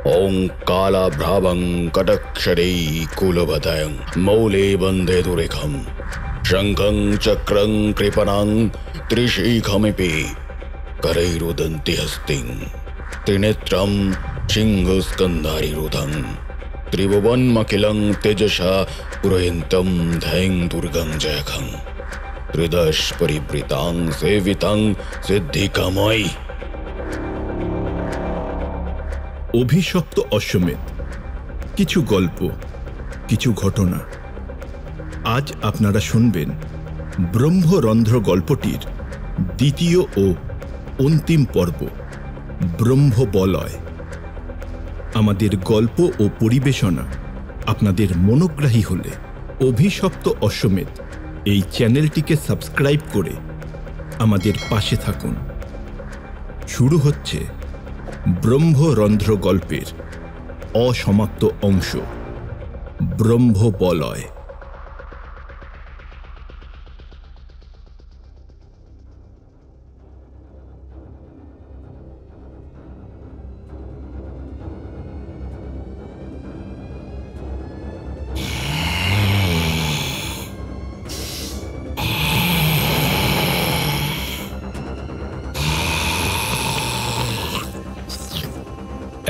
ওং কালাভ্রাবং কটক্ষরৈ কুলবতয়ং মৌলে বন্দে দুরেখম শঙ্খং চক্রং কৃপণাং ত্রিশিখমিপি করৈরুদন্তি হস্তিং ত্রিনেত্রম সিংহস্কন্ধারিরুধং ত্রিভুবনমখিলং তেজসা পুরোহিতং ধৈং দুর্গং জয়খং ত্রিদশ পরিবৃতাং সেবিতাং সিদ্ধিকাময়ী। অভিশপ্ত অশ্বমেধ, কিছু গল্প, কিছু ঘটনা। আজ আপনারা শুনবেন ব্রহ্মরন্ধ্র গল্পটির দ্বিতীয় ও অন্তিম পর্ব, ব্রহ্মবলয়। আমাদের গল্প ও পরিবেশনা আপনাদের মনোগ্রাহী হলে অভিশপ্ত অশ্বমেধ এই চ্যানেলটিকে সাবস্ক্রাইব করে আমাদের পাশে থাকুন। শুরু হচ্ছে ব্রহ্মরন্ধ্র গল্পের অসমাপ্ত অংশ, ব্রহ্মবলয়।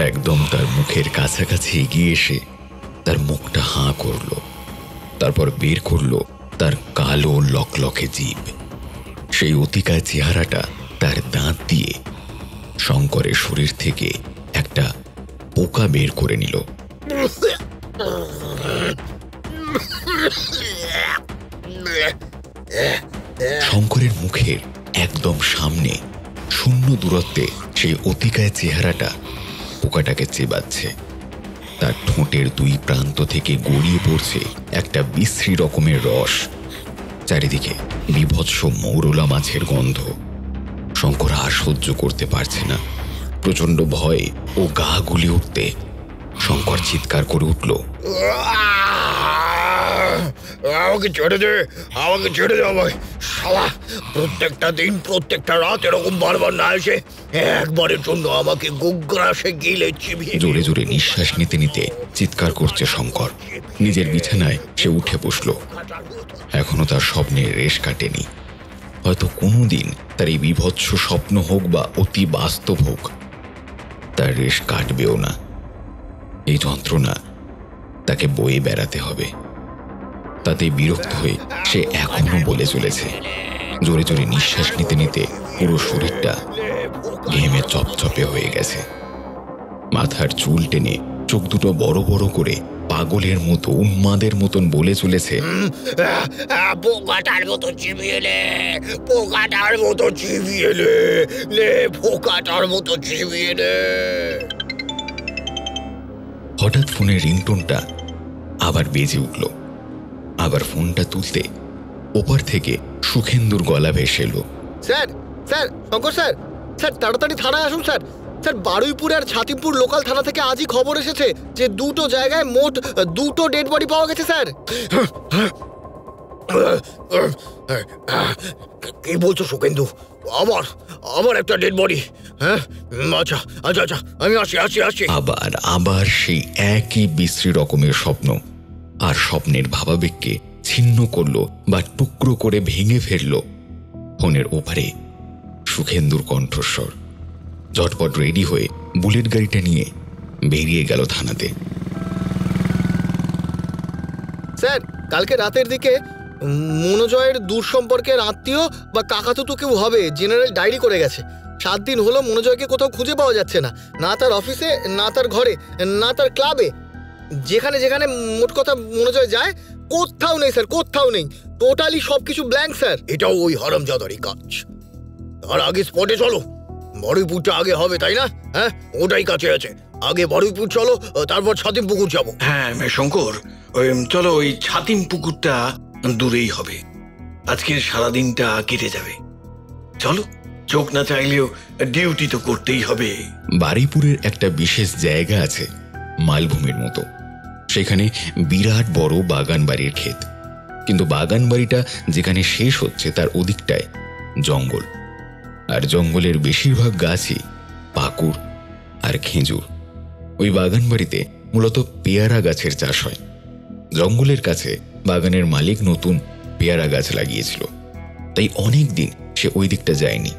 একদম তার মুখের কাছাকাছি এগিয়ে এসে তার মুখটা হাঁ করল, তারপর বের করল তার কালো লকলকে জিভ। সেই অতিকায় চেহারাটা তার দাঁত দিয়ে শঙ্করের শরীর থেকে একটা পোকা বের করে নিল। শঙ্করের মুখের একদম সামনে শূন্য দূরত্বে সেই অতিকায় চেহারাটা পোকাটাকে চেবাচ্ছে। তার ঠোঁটের দুই প্রান্ত থেকে গড়িয়ে পড়ছে একটা বিশ্রী রকমের রস। চারিদিকে বিভৎস মৌরলা মাছের গন্ধ। শঙ্কর আর সহ্য করতে পারছে না। প্রচন্ড ভয়ে ও গা গুলি উঠতে শঙ্কর চিৎকার করে উঠল, আমাকে ছেড়ে দে, আমাকে ছেড়ে দে আমায়। শালা, প্রত্যেকটা দিন প্রত্যেকটা রাত এরকম বারবার না এসে একবারের জন্য আমাকে গোগ্রাসে গিলে চিবিয়ে। জোরে জোরে নিঃশ্বাস নিতে নিতে চিৎকার করছে শঙ্কর। নিজের বিছানায় সে উঠে বসল। এখনো তার স্বপ্নের রেশ কাটেনি। হয়তো কোনোদিন তার এই বিভৎস স্বপ্ন হোক বা অতি বাস্তব হোক, তার রেশ কাটবেও না। এই যন্ত্রণা তাকে বয়ে বেড়াতে হবে। তাতে বিরক্ত হয়ে সে এখনো বলে চলেছে। জোরে জোরে নিঃশ্বাস নিতে নিতে পুরো শরীরটা ঘেমে চপচপে হয়ে গেছে। মাথার চুল টেনে চোখ দুটো বড় বড় করে পাগলের মতো উন্মাদের মতন বলে চলেছে, পোকাটার মতো চিবিয়ে নে, পোকাটার মতো চিবিয়ে নে, নে পোকাটার মতো চিবিয়ে নে। হঠাৎ ফোনের রিংটোনটা আবার বেজে উঠল। আবার ফোনটা তুলতে ওপার থেকে সুখেন্দুর গলা ভেসে এলো, sir, sir, Shankar sir, sir তাড়াতাড়ি থানায় আসুন স্যার। স্যার, বারুইপুর আর ছাতিমপুর লোকাল থানা থেকে আজই খবর এসেছে যে দুটো জায়গায় মোট 2টো ডেড বডি পাওয়া গেছে স্যার। কি বলছো সুখেন্দু? আবার আবার একটা ডেড বডি? হ্যাঁ, আচ্ছা আচ্ছা আচ্ছা, আমি আসি। আবার আবার সেই একই বিশ্রী রকমের স্বপ্ন। আর স্বপ্নের ভাবাবেগকে ছিন্ন করলো বা টুকরো করে ভেঙে ফেললো ফোনের ওপারে সুখেন্দুর কণ্ঠস্বর। ঝটপট রেডি হয়ে বুলেট গাড়িটা নিয়ে বেরিয়ে গেল থানাতে। স্যার, কালকে রাতের দিকে মনোজয়ের দূর সম্পর্কের আত্মীয় বা কাকাতুতো কেউ হবে জেনারেল ডায়েরি করে গেছে। 7 দিন হলো মনোজয়কে কোথাও খুঁজে পাওয়া যাচ্ছে না, না তার অফিসে, না তার ঘরে, না তার ক্লাবে। যেখানে যেখানে মোট কথা মনোজয় যায়, কোথাও নেই স্যার, কোথাও নেই। টোটালি সবকিছু ব্ল্যাঙ্ক স্যার। এটাও ওই হারামজাদারই কাজ। তার আগে স্পটে চলো। বারুইপুরটা আগে হবে, তাই না? হ্যাঁ, ওটাই কাছে আছে। আগে বারুইপুর চলো, তারপর ছাতিমপুকুর যাবো। হ্যাঁ শঙ্কর, চলো ওই ছাতিমপুকুরটা দূরেই হবে। আজকের সারাদিনটা কেটে যাবে। চলো, চোখ না চাইলেও ডিউটি তো করতেই হবে। বারুইপুরের একটা বিশেষ জায়গা আছে, মালভূমির মতো। সেখানে বিরাট বড় বাগান বাড়ির ক্ষেত। কিন্তু বাগান বাড়িটা যেখানে শেষ হচ্ছে তার ওদিকটায় জঙ্গল। আর জঙ্গলের বেশিরভাগ গাছই পাকুড় আর খেজুর। ওই বাগান বাড়িতে মূলত পেয়ারা গাছের চাষ হয়। জঙ্গলের কাছে বাগানের মালিক নতুন পেয়ারা গাছ লাগিয়েছিল, তাই অনেক দিন সে ওই দিকটা যায়নি।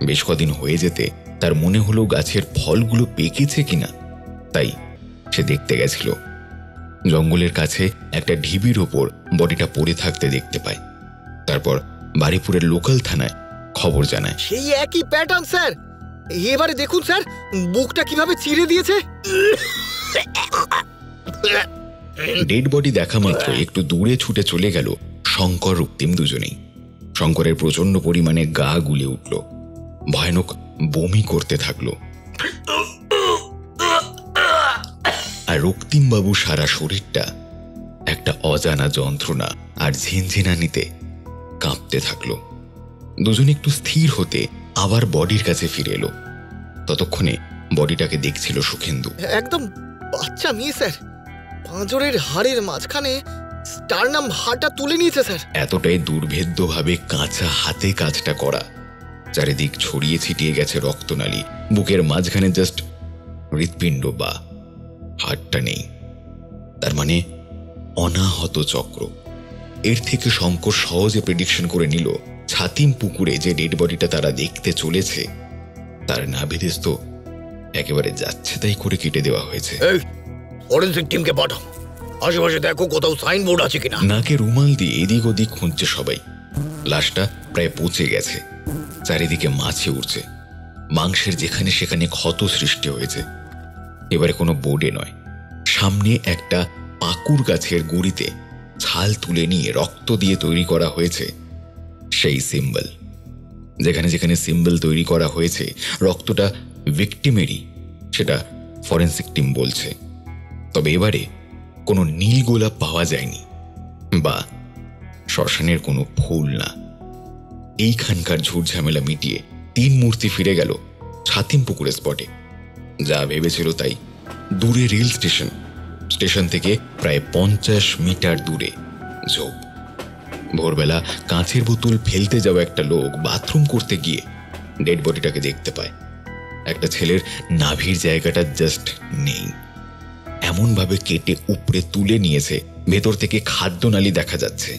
বেশ কদিন হয়ে যেতে তার মনে হলো গাছের ফলগুলো পেকেছে কিনা, তাই সে দেখতে গেছিল। জঙ্গলের কাছে একটা ঢিবির ওপর বডিটা পড়ে থাকতে দেখতে পায়। তারপর বারুইপুরের লোকাল থানায় খবর জানায়। সেই একই প্যাটার্ন স্যার। এবারে দেখুন স্যার, বুকটা কিভাবে চিরে দিয়েছে। ডেড বডি দেখা মাত্র একটু দূরে ছুটে চলে গেল শঙ্কর রক্তিম দুজনেই। শঙ্করের প্রচন্ড পরিমাণে গা গুলে উঠল, ভয়ানক বমি করতে থাকলো। আর রক্তিমবাবু সারা শরীরটা একটা অজানা যন্ত্রণা আর ঝিনঝিনানিতে কাঁপতে থাকলো। দুজনে একটু স্থির হতে আবার বডির কাছে ফিরে এলো। ততক্ষণে বডিটাকে দেখছিল সুখেন্দু। একদম বাচ্চা মেয়ে স্যার, পাঁজরের হাড়ের মাঝখানে স্টারনাম হাড়টা তুলে নিয়েছে স্যার। এতটাই দুর্ভেদ্যভাবে কাঁচা হাতে কাজটা করা, চারিদিক ছড়িয়ে ছিটিয়ে গেছে রক্তনালী, বুকের মাঝখানে জাস্ট হৃৎপিণ্ড বা হাড়টা নেই। তার মানে অনাহত চক্র। এর থেকে শঙ্কর সহজে প্রেডিকশন করে নিল ছাতিম পুকুরে যে ডেড বডিটা তারা দেখতে চলেছে তার নাভিদেশ তো একেবারে যাচ্ছে তাই করে কেটে দেওয়া হয়েছে। এই ফরেনসিক টিমকে পাঠাও, আশেপাশে দেখো কোথাও সাইনবোর্ড আছে কিনা। নাকে রুমাল দিয়ে এদিক ওদিক খুঁজছে সবাই। লাশটা প্রায় পচে গেছে, চারিদিকে মাছি উঠছে, মাংসের যেখানে সেখানে ক্ষত সৃষ্টি হয়েছে। এবারে কোনো বোর্ডে নয়, সামনে একটা পাকুর গাছের গুঁড়িতে ছাল তুলে নিয়ে রক্ত দিয়ে তৈরি করা হয়েছে সেই সিম্বল। যেখানে যেখানে সিম্বল তৈরি করা হয়েছে রক্তটা ভিকটিমেরই, সেটা ফরেনসিক টিম বলছে। তবে এবারে কোনো নীল গোলাপ পাওয়া যায়নি বা শ্মশানের কোনো ফুল না। এইখানকার ঝুটঝামেলা মিটিয়ে তিন মূর্তি ফিরে গেল ছাতিম পুকুরের স্পটে। যা ভেবেছিল তাই, দূরে রেল স্টেশন, স্টেশন থেকে প্রায় 50 মিটার দূরে ঝোপ। ভোরবেলা কাঁচের বোতল ফেলতে যাওয়া একটা লোক বাথরুম করতে গিয়ে ডেড বডিটাকে দেখতে পায়। একটা ছেলের নাভির জায়গাটা জাস্ট নেই, এমনভাবে কেটে উপরে তুলে নিয়েছে ভেতর থেকে খাদ্যনালী দেখা যাচ্ছে।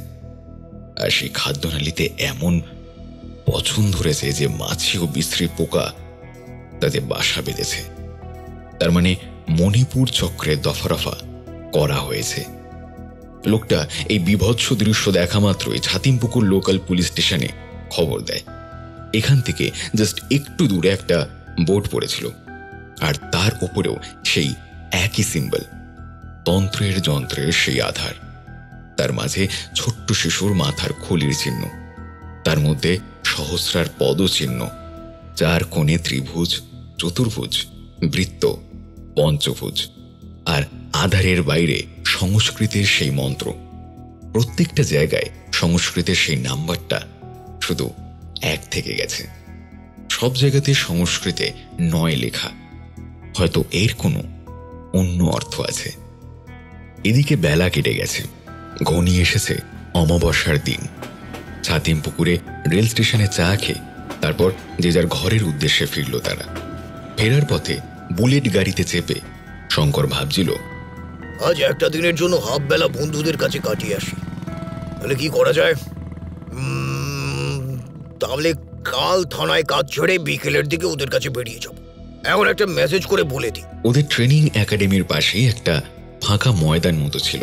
আর সেই খাদ্যনালীতে এমন পছন ধরেছে যে মাছি ও বিশ্রী পোকা তাতে বাসা বেঁধেছে। তার মানে মণিপুর চক্রে দফারফা করা হয়েছে। লোকটা এই বিভৎস দৃশ্য দেখা মাত্রই ছাতিমপুকুর লোকাল পুলিশ স্টেশনে খবর দেয়। এখান থেকে জাস্ট একটু দূরে একটা বোর্ড পড়েছিল, আর তার উপরেও সেই একই সিম্বল, তন্ত্রের যন্ত্রের সেই আধার। তার মাঝে ছোট্ট শিশুর মাথার খুলির চিহ্ন, তার মধ্যে সহস্রার পদচিহ্ন, 4 কোণে ত্রিভুজ, চতুর্ভুজ, বৃত্ত, পঞ্চভুজ, আর আধারের বাইরে সংস্কৃতের সেই মন্ত্র। প্রত্যেকটা জায়গায় সংস্কৃতের সেই নাম্বারটা শুধু 1 থেকে গেছে। সব জায়গাতে সংস্কৃতে 9 লেখা। হয়তো এর কোনো অন্য অর্থ আছে। এদিকে বেলা কেটে গেছে, ঘনিয়ে এসেছে অমাবস্যার দিন। ছাতিম পুকুরে রেল স্টেশনে চা খেয়ে তারপর যে যার ঘরের উদ্দেশ্যে ফিরল তারা। ফেরার পথে বুলেট গাড়িতে চেপে শঙ্কর ভাবছিল, আজ একটা দিনের জন্য হাফ বেলা বন্ধুদের কাছে কাটিয়ে আসি। তাহলে কি করা যায়? তাহলে কাল থানায় কাজ ছেড়ে বিকেলের দিকে ওদের কাছে বেরিয়ে যাব। এখন একটা মেসেজ করে বলে দিই। ওদের ট্রেনিং একাডেমির পাশেই একটা ফাঁকা ময়দান মতো ছিল,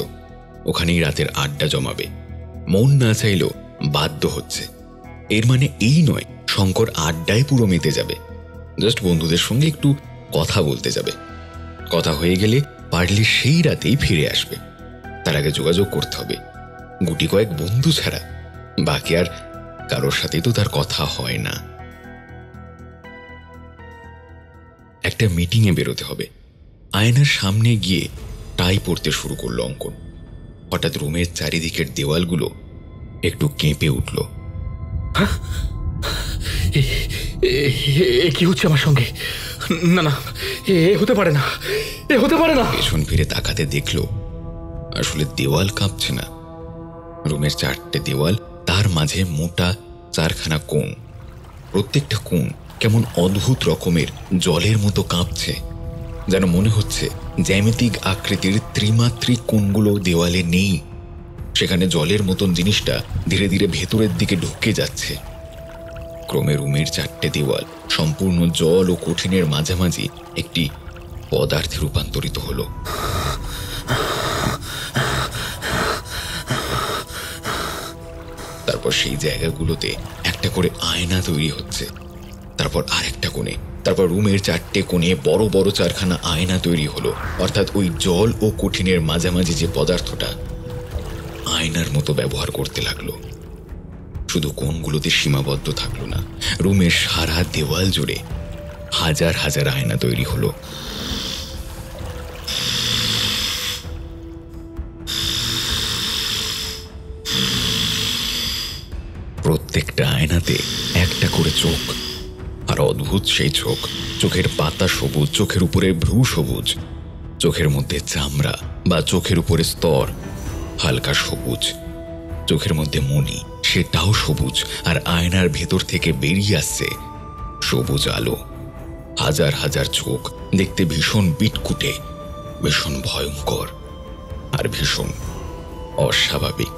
ওখানেই রাতের আড্ডা জমাবে। মন না চাইলেও বাধ্য হচ্ছে। এর মানে এই নয় শঙ্কর আড্ডায় পুরো মেতে যাবে, জাস্ট বন্ধুদের সঙ্গে একটু কথা বলতে যাবে। কথা হয়ে গেলে পারলে সেই রাতেই ফিরে আসবে। তার আগে যোগাযোগ করতে হবে। গুটি কয়েক বন্ধু ছাড়া বাকি আর কারোর সাথে তো তার কথা হয় না। একটা মিটিংয়ে বেরোতে হবে। আয়নার সামনে গিয়ে টাই পড়তে শুরু করলো অঙ্কন। হঠাৎ রুমের চারিদিকের দেওয়ালগুলো একটু কেঁপে উঠল। কি হচ্ছে আমার সঙ্গে? না না, এ হতে পারে না, এ হতে পারে না। পেছন ফিরে তাকাতে দেখলো আসলে দেওয়াল কাঁপছে না। রুমের 4টে দেওয়াল, তার মাঝে মোটা 4খানা কোণ। প্রত্যেকটা কোণ কেমন অদ্ভুত রকমের জলের মতো কাঁপছে। যেন মনে হচ্ছে জ্যামিতিক আকৃতির ত্রিমাত্রিক কোণগুলো দেওয়ালে নেই। সেখানে জলের মতন জিনিসটা ধীরে ধীরে ভেতরের দিকে ঢুকে যাচ্ছে। ক্রমে রুমের 4টে দেওয়াল সম্পূর্ণ জল ও কঠিনের মাঝামাঝি একটি পদার্থে রূপান্তরিত হলো। তারপর সেই জায়গাগুলোতে একটা করে আয়না তৈরি হচ্ছে, তারপর আরেকটা কোণে, তারপর রুমের 4টে কোণে বড় বড় 4খানা আয়না তৈরি হলো। অর্থাৎ ওই জল ও কঠিনের মাঝামাঝি যে পদার্থটা আয়নার মতো ব্যবহার করতে লাগলো। শুধু কোণগুলোতে সীমাবদ্ধ থাকলো না, রুমের সারা দেওয়াল জুড়ে হাজার হাজার আয়না তৈরি হলো। প্রত্যেকটা আয়নাতে একটা করে চোখ, আর অদ্ভুত সেই চোখ। চোখের পাতা সবুজ, চোখের উপরে ভ্রু সবুজ, চোখের মধ্যে চামড়া বা চোখের উপরে স্তর হালকা সবুজ, চোখের মধ্যে মণি সেটাও সবুজ, আর আয়নার ভেতর থেকে বেরিয়ে আসছে সবুজ আলো। হাজার হাজার চোখ, দেখতে ভীষণ বিটকুটে, ভীষণ ভয়ঙ্কর আর ভীষণ অস্বাভাবিক।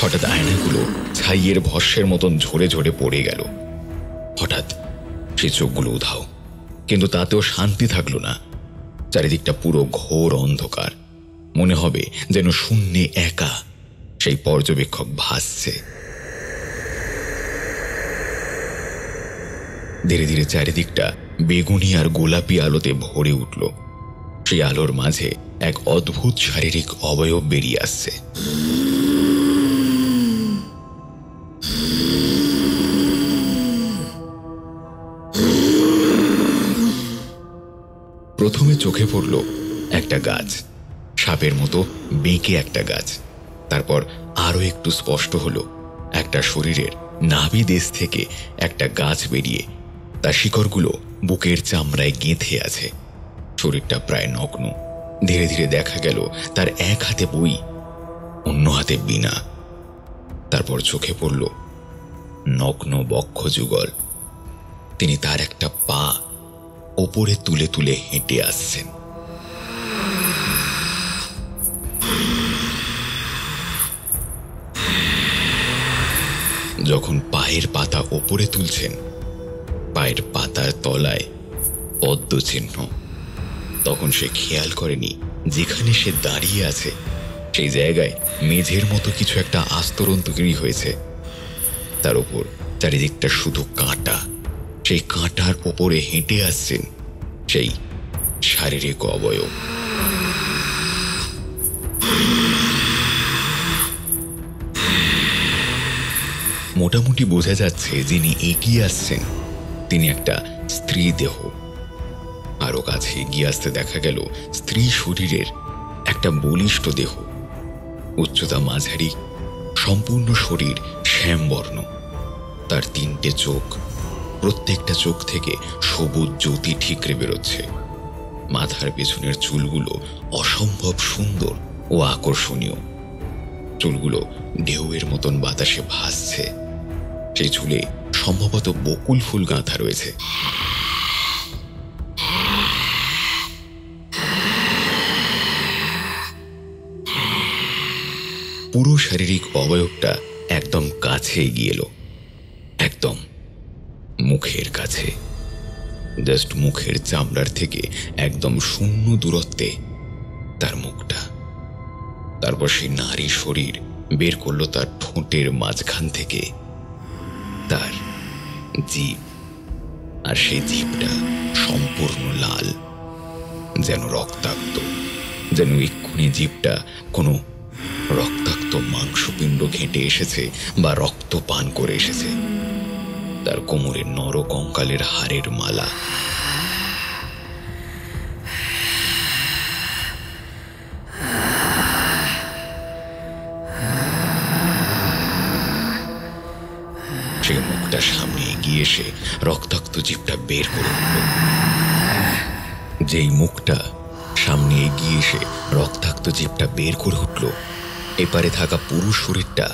হঠাৎ আয়নাগুলো ছাইয়ের ভস্যের মতন ঝরে ঝরে পড়ে গেল। হঠাৎ সেই চোখগুলো উধাও, কিন্তু তাতেও শান্তি থাকলো না। চারিদিকটা পুরো ঘোর অন্ধকার। মনে হবে যেন শূন্যে একা সেই পর্যবেক্ষক ভাসছে। ধীরে ধীরে চারিদিকটা বেগুনি আর গোলাপি আলোতে ভরে উঠল। সেই আলোর মাঝে এক অদ্ভুত শারীরিক অবয়ব বেরিয়ে আসছে। প্রথমে চোখে পড়ল একটা গাছ, সাপের মতো বেঁকে একটা গাছ। তারপর আরো একটু স্পষ্ট হলো একটা শরীরের নাভি দেশ থেকে একটা গাছ বেরিয়ে তার শিকড়গুলো বুকের চামড়ায় গেঁথে আছে। শরীরটা প্রায় নগ্ন। ধীরে ধীরে দেখা গেল তার এক হাতে বই, অন্য হাতে বীণা। তারপর চোখে পড়ল নগ্ন বক্ষ যুগল। তিনি তার একটা পা ওপরে তুলে তুলে হেঁটে আসছেন। যখন পায়ের পাতা ওপরে তুলছেন, পায়ের পাতার তলায় পদ্ম চিহ্ন। তখন সে খেয়াল করেনি যেখানে সে দাঁড়িয়ে আছে সেই জায়গায় মেঝের মতো কিছু একটা আস্তরণ তৈরি হয়েছে। তার উপর চারিদিকটা শুধু কাঁটা। সেই কাঁটার ওপরে হেঁটে আসছেন সেই শারীরিক অবয়ব। মোটামুটি বোঝা যাচ্ছে যিনি এগিয়ে আসছেন তিনি একটা স্ত্রী দেহ। আরো কাছে এগিয়ে আসতে দেখা গেল স্ত্রী শরীরের একটা বলিষ্ঠ দেহ, উচ্চতা মাঝারি, সম্পূর্ণ শরীর শ্যামবর্ণ। তার 3টে চোখ, প্রত্যেকটা চোখ থেকে সবুজ জ্যোতি ঠিকরে বেরোচ্ছে। মাথার পেছনের চুলগুলো অসম্ভব সুন্দর ও আকর্ষণীয়। চুলগুলো ঢেউয়ের মতন বাতাসে ভাসছে। সেই চুলে সম্ভবত বকুল ফুল গাঁথা রয়েছে। পুরো শারীরিক অবয়বটা একদম কাছে এগিয়ে এলো, একদম মুখের কাছে। জাস্ট মুখের চামড়ার থেকে একদম শূন্য দূরত্বে তার মুখটা। তারপর সেই নারী শরীর বের করলো তার ঠোঁটের মাঝখান থেকে তার জিভ, আর সেই জিভটা সম্পূর্ণ লাল, যেন রক্তাক্ত, যেন এক্ষুনি জিভটা কোনো রক্তাক্ত মাংসপিণ্ড ঘেঁটে এসেছে বা রক্ত পান করে এসেছে। তার কোমরে নর কঙ্কালের হাড়ের মালা। সেই মুখটা সামনে এগিয়ে এসে রক্তাক্ত জিভটা বের করে উঠল। যেই মুখটা সামনে এগিয়ে এসে রক্তাক্ত জিভটা বের করে উঠল, এপারে থাকা পুরো শরীরটা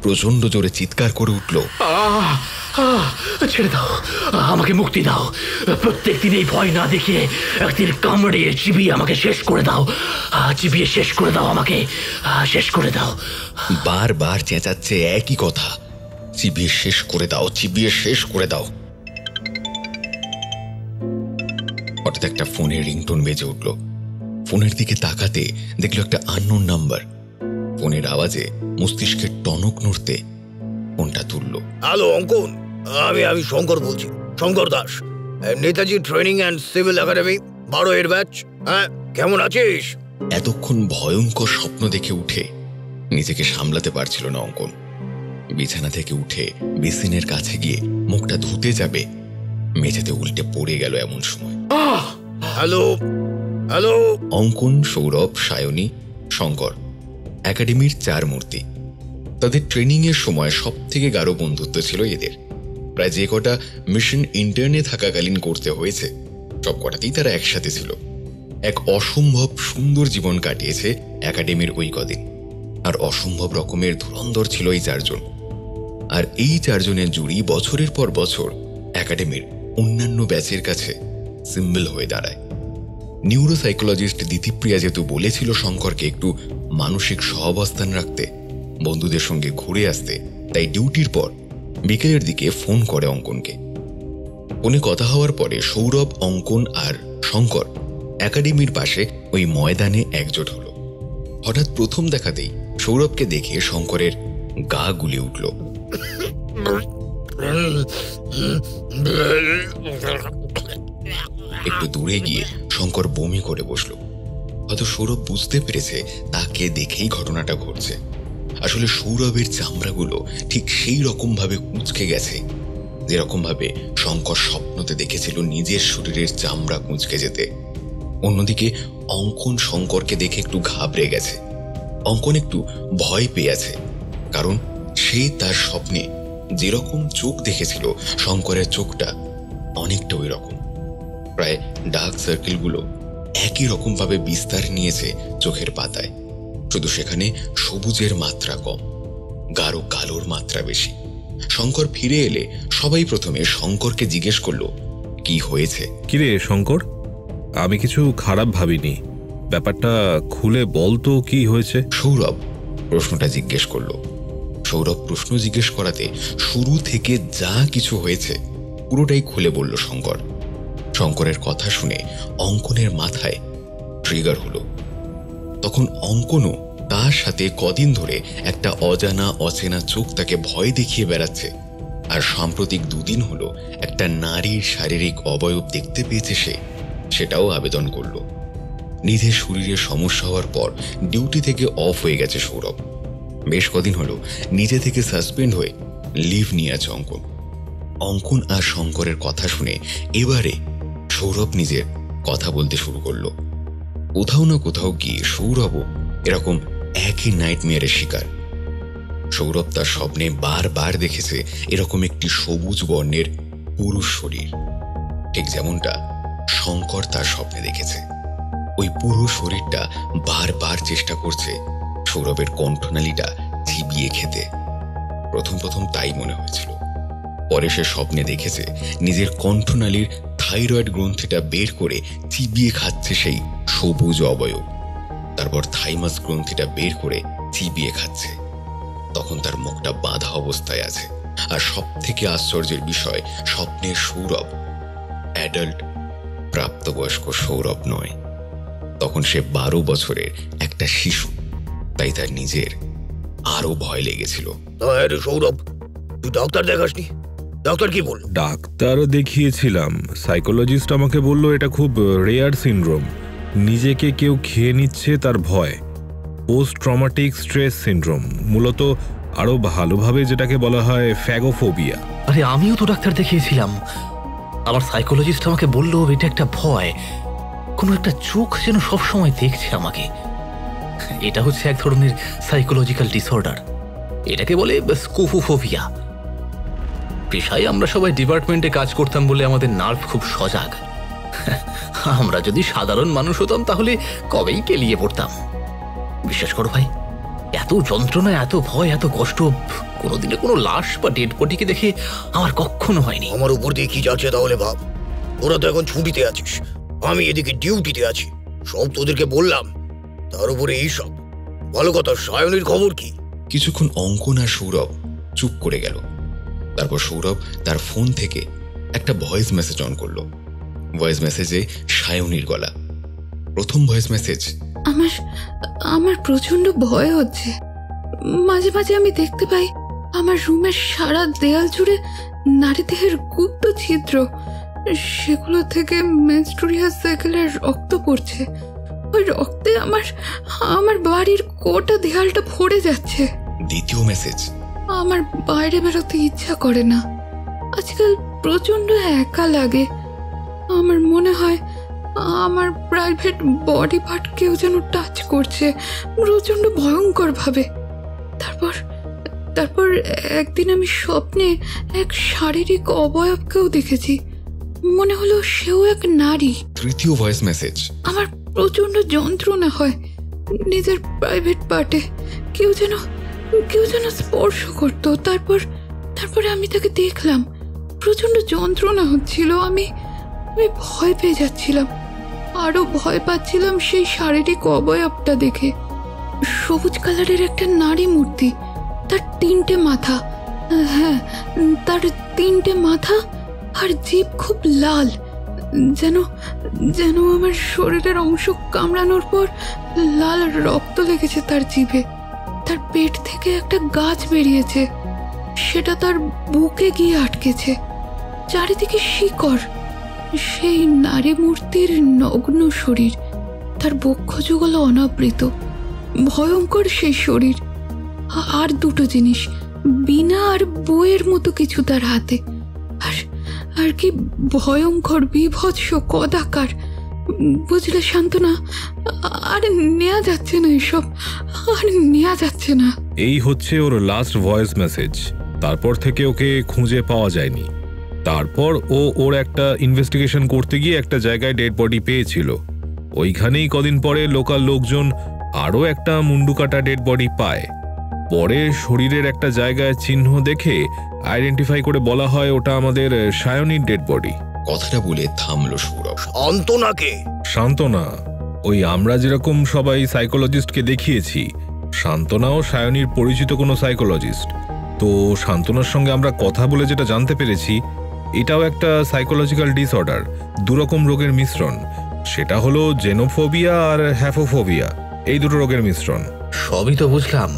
প্রচন্ড জোরে চিৎকার করে উঠল, ছেড়ে দাও, আমাকে মুক্তি দাও। প্রত্যেক দিন এই ভয় না দেখিয়ে একদিন কামড়িয়ে চিবিয়ে আমাকে শেষ করে দাও, চিবিয়ে শেষ করে দাও, আমাকে শেষ করে দাও। বারবার চেঁচাচ্ছে একই কথা, চিবিয়ে শেষ করে দাও, চিবিয়ে শেষ করে দাও। হঠাৎ একটা ফোনের রিংটোন বেজে উঠল। ফোনের দিকে তাকাতে দেখলো একটা আননোন নাম্বার। ফোনের আওয়াজে মস্তিষ্কের টনক নড়তে ফোনটা তুলল। হ্যালো অঙ্কন, আমি শঙ্কর বলছি, Shankar Das, Netaji training and civil academy 12 batch. হ্যাঁ, কেমন আছিস? এতক্ষণ ভয়ঙ্কর স্বপ্ন দেখে উঠে নিজেকে সামলাতে পারছিল না অঙ্কন। বিছানা থেকে উঠে বেসিনের কাছে গিয়ে মুখটা ধুতে যাবে, মেঝেতে উল্টে পড়ে গেল এমন সময়। Hello hello. অঙ্কন, সৌরভ, সায়নী, শঙ্কর একাডেমির 4 মূর্তি। তাদের ট্রেনিং এর সময় সব থেকে গাঢ় বন্ধুত্ব ছিল এদের। প্রায় যে কটা মিশন ইন্টার্নে থাকাকালীন করতে হয়েছে সব কটাতেই তারা একসাথে ছিল। এক অসম্ভব সুন্দর জীবন কাটিয়েছে একাডেমির ওই কদিন। আর অসম্ভব রকমের ধুরন্ধর ছিল এই 4 জন। আর এই 4 জনের জুড়ি বছরের পর বছর একাডেমির অন্যান্য ব্যাচের কাছে সিম্বল হয়ে দাঁড়ায়। নিউরোসাইকোলজিস্ট দিতিপ্রিয়া যেহেতু বলেছিল শঙ্করকে একটু মানসিক সহাবস্থান রাখতে, বন্ধুদের সঙ্গে ঘুরে আসতে, তাই ডিউটির পর বিকেলের দিকে ফোন করে অঙ্কনকে। ফোনে কথা হওয়ার পরে সৌরভ, অঙ্কন আর শঙ্কর একাডেমির পাশে ওই ময়দানে একজোট হলো। হঠাৎ প্রথম দেখাতেই সৌরভকে দেখে শঙ্করের গা গুলে উঠল। একটু দূরে গিয়ে শঙ্কর বমি করে বসল। হয়তো সৌরভ বুঝতে পেরেছে তাকে দেখেই ঘটনাটা ঘটছে। আসলে সৌরভের চামড়াগুলো ঠিক সেই রকম ভাবে কুঁচকে গেছে যেরকম ভাবে শঙ্কর স্বপ্নতে দেখেছিল নিজের শরীরের চামড়া কুঁচকে যেতে। অন্যদিকে অঙ্কন শঙ্করকে দেখে একটু ঘাবড়ে গেছে। অঙ্কন একটু ভয় পেয়ে আছে, কারণ সে তার স্বপ্নে যেরকম চোখ দেখেছিল শঙ্করের চোখটা অনেকটা ওই রকম। প্রায় ডার্ক সার্কেলগুলো একই রকম ভাবে বিস্তার নিয়েছে চোখের পাতায়, শুধু সেখানে সবুজের মাত্রা কম, গাঢ় কালোর মাত্রা বেশি। শঙ্কর ফিরে এলে সবাই প্রথমে শঙ্করকে জিজ্ঞেস করলো কি হয়েছে। কিরে শঙ্কর, আমি কিছু খারাপ ভাবিনি, ব্যাপারটা খুলে বল তো কি হয়েছে। সৌরভ প্রশ্নটা জিজ্ঞেস করলো। সৌরভ প্রশ্ন জিজ্ঞেস করাতে শুরু থেকে যা কিছু হয়েছে পুরোটাই খুলে বলল শঙ্কর। শঙ্করের কথা শুনে অঙ্কনের মাথায় ট্রিগার হলো। তখন অঙ্কনও তার সাথে কদিন ধরে একটা অজানা অচেনা চোখ তাকে ভয় দেখিয়ে বেড়াচ্ছে। আর সাম্প্রতিক 2 দিন হলো একটা নারীর শারীরিক অবয়ব দেখতে পেয়েছে সে, সেটাও আবেদন করলো। নিজের শরীরের সমস্যা হওয়ার পর ডিউটি থেকে অফ হয়ে গেছে সৌরভ। বেশ কদিন হলো নিজে থেকে সাসপেন্ড হয়ে লিভ নিয়ে আছে অঙ্কন। অঙ্কন আর শঙ্করের কথা শুনে এবারে সৌরভ নিজের কথা বলতে শুরু করলো। কোথাও না কোথাও গিয়ে সৌরভও এরকম একই নাইটমেয়ারের শিকার। সৌরভ তার স্বপ্নে বারবার দেখেছে এরকম একটি সবুজ বর্ণের পুরুষ শরীর, ঠিক যেমনটা শঙ্কর তার স্বপ্নে দেখেছে। ওই পুরো শরীরটা বারবার চেষ্টা করছে সৌরভের কণ্ঠনালীটা চিবিয়ে খেতে। প্রথম প্রথম তাই মনে হয়েছিল, পরে সে স্বপ্নে দেখেছে নিজের কণ্ঠনালীর থাইরয়েড গ্রন্থিটা বের করে চিবিয়ে খাচ্ছে সেই সবুজ অবয়ব। তারপর থাইমাস গ্রন্থিটা বের করে চিবিয়ে খাচ্ছে। তখন তার মুখটা বাঁধা অবস্থায় আছে। আর সব থেকে আশ্চর্যের বিষয়, স্বপ্নের সৌরভ অ্যাডাল্ট প্রাপ্তবয়স্ক সৌরভ নয়, তখন সে 12 বছরের একটা শিশু। তাই তার নিজের আরো ভয় লেগেছিল। সৌরভ, তুই ডাক্তার দেখাসনি? ডাক্তার কি বলল? ডাক্তার দেখিয়েছিলাম, সাইকোলজিস্ট আমাকে বলল এটা খুব রেয়ার সিনড্রোম, নিজেকে কেউ খেয়ে নিচ্ছে তার ভয়, পোস্ট ট্রমাটিক স্ট্রেস সিনড্রোম, মূলত আরো ভালোভাবে যেটাকে বলা হয় ফ্যাগোফোবিয়া। আরে আমিও তো ডাক্তার দেখিয়েছিলাম, আমার সাইকোলজিস্ট আমাকে বলল এটা একটা ভয়, কোনো একটা চোখ যেন সবসময় দেখছে আমাকে। এটা হচ্ছে এক ধরনের সাইকোলজিক্যাল ডিসঅর্ডার, এটাকে বলে স্কোফোফোবিয়া। পেশায় আমরা সবাই ডিপার্টমেন্টে কাজ করতাম বলে আমাদের নার্ভ খুব সজাগ। আমরা যদি সাধারণ মানুষ হতাম তাহলে কবেই কেলিয়ে পড়তাম। বিশ্বাস করো ভাই, এত যন্ত্রণা, এত ভয়, এত কষ্ট কোনোদিনে কোনো লাশ বা ডেড বডিকে দেখে আমার কখনো হয়নি। আমার উপর দিয়ে কি যাচ্ছে তাহলে ভাব। তোরা তো এখন ছুটিতে আছিস, আমি এদিকে ডিউটিতে আছি। সব তোদেরকে বললাম, তার উপরে এইসব। ভালো কথা, সায়নীর খবর কি? কিছুক্ষণ অঙ্কন আর সৌরভ চুপ করে গেল। তারপর সৌরভ তার ফোন থেকে একটা ভয়েস মেসেজ অন করলো। ভয়েস মেসেজে সায়নীর গলা। প্রথম ভয়েস মেসেজ। আমার প্রচন্ড ভয় হচ্ছে। মাঝে মাঝে আমি দেখতে পাই আমার রুমের সারা দেয়াল জুড়ে নারী দেহের গুপ্ত ছিদ্র, সেগুলো থেকে মেনস্ট্রুয়াল সাইকেলের রক্ত পড়ছে। ওই রক্তে আমার বাড়ির গোটা দেয়ালটা ভরে যাচ্ছে। দ্বিতীয় মেসেজ। আমার বাইরে বেরোতে ইচ্ছা করে না। আজকাল প্রচন্ড একা লাগে। আমার মনে হয় আমার প্রাইভেট বডি পার্ট কেউ যেন টাচ করছে, প্রচন্ড ভয়ঙ্কর ভাবে। তারপর একদিন আমি স্বপ্নে এক শারীরিক অবয়বকেও দেখেছি। মনে হলো সেও এক নারী। তৃতীয় ভয়েস মেসেজ। আমার প্রচন্ড যন্ত্রণা হয় নিজের প্রাইভেট পার্টে। কেউ যেন স্পর্শ করতো। তারপরে আমি তাকে দেখলাম। প্রচন্ড যন্ত্রণা হচ্ছিল। আমি ভয় পেয়ে যাচ্ছিলাম। আরো ভয় পাচ্ছিলাম সেই শারীরিক অবয়বটা দেখে। সবুজ কালারের একটা নারী মূর্তি, তার 3টে মাথা। হ্যাঁ, তার 3টে মাথা আর জিভ খুব লাল, যেন আমার শরীরের অংশ কামড়ানোর পর লাল রক্ত লেগেছে তার জিভে। তার পেট থেকে একটা গাছ বেরিয়েছে, সেটা তার বুকে গিয়ে আটকেছে। চারিদিকে শিকড়। সেই নারী মূর্তির নগ্ন শরীর, তার বক্ষযুগল অনাবৃত। ভয়ঙ্কর সেই শরীর। আর 2টো জিনিস, বীণা আর বইয়ের মতো কিছু তার হাতে। আর কি ভয়ঙ্কর, বিভৎস, কদাকার। বুঝলে শান্তনা, আর নেওয়া যাচ্ছে না এসব, আর নেওয়া যাচ্ছে না। এই হচ্ছে ওর লাস্ট ভয়েস মেসেজ। তারপর থেকে ওকে খুঁজে পাওয়া যায়নি। তারপর ওর একটা ইনভেস্টিগেশন করতে গিয়ে একটা জায়গায় ডেড বডি পেয়েছিল। ওইখানেই কদিন পরে লোকাল লোকজন আরও একটা মুন্ডু কাটা ডেড বডি পায়। পরে শরীরের একটা জায়গায় চিহ্ন দেখে আইডেন্টিফাই করে বলা হয় ওটা আমাদের সায়নীর ডেড বডি। কথাটা বলে থামলো সৌরভ। শান্তনাকে? শান্তনা, ওই আমরা যেরকম সবাই সাইকোলজিস্টকে দেখিয়েছি, শান্তনাও সায়নীর পরিচিত কোনো সাইকোলজিস্ট। তো শান্তনার সঙ্গে আমরা কথা বলে যেটা জানতে পেরেছি, এটাও একটা সাইকোলজিক্যাল ডিসঅর্ডার, 2 রকম রোগের মিশ্রণ। সেটা হলো জেনোফোবিয়া আর হ্যাফোফোবিয়া, এই 2টো রোগের মিশ্রণ। সবই তো বুঝলাম,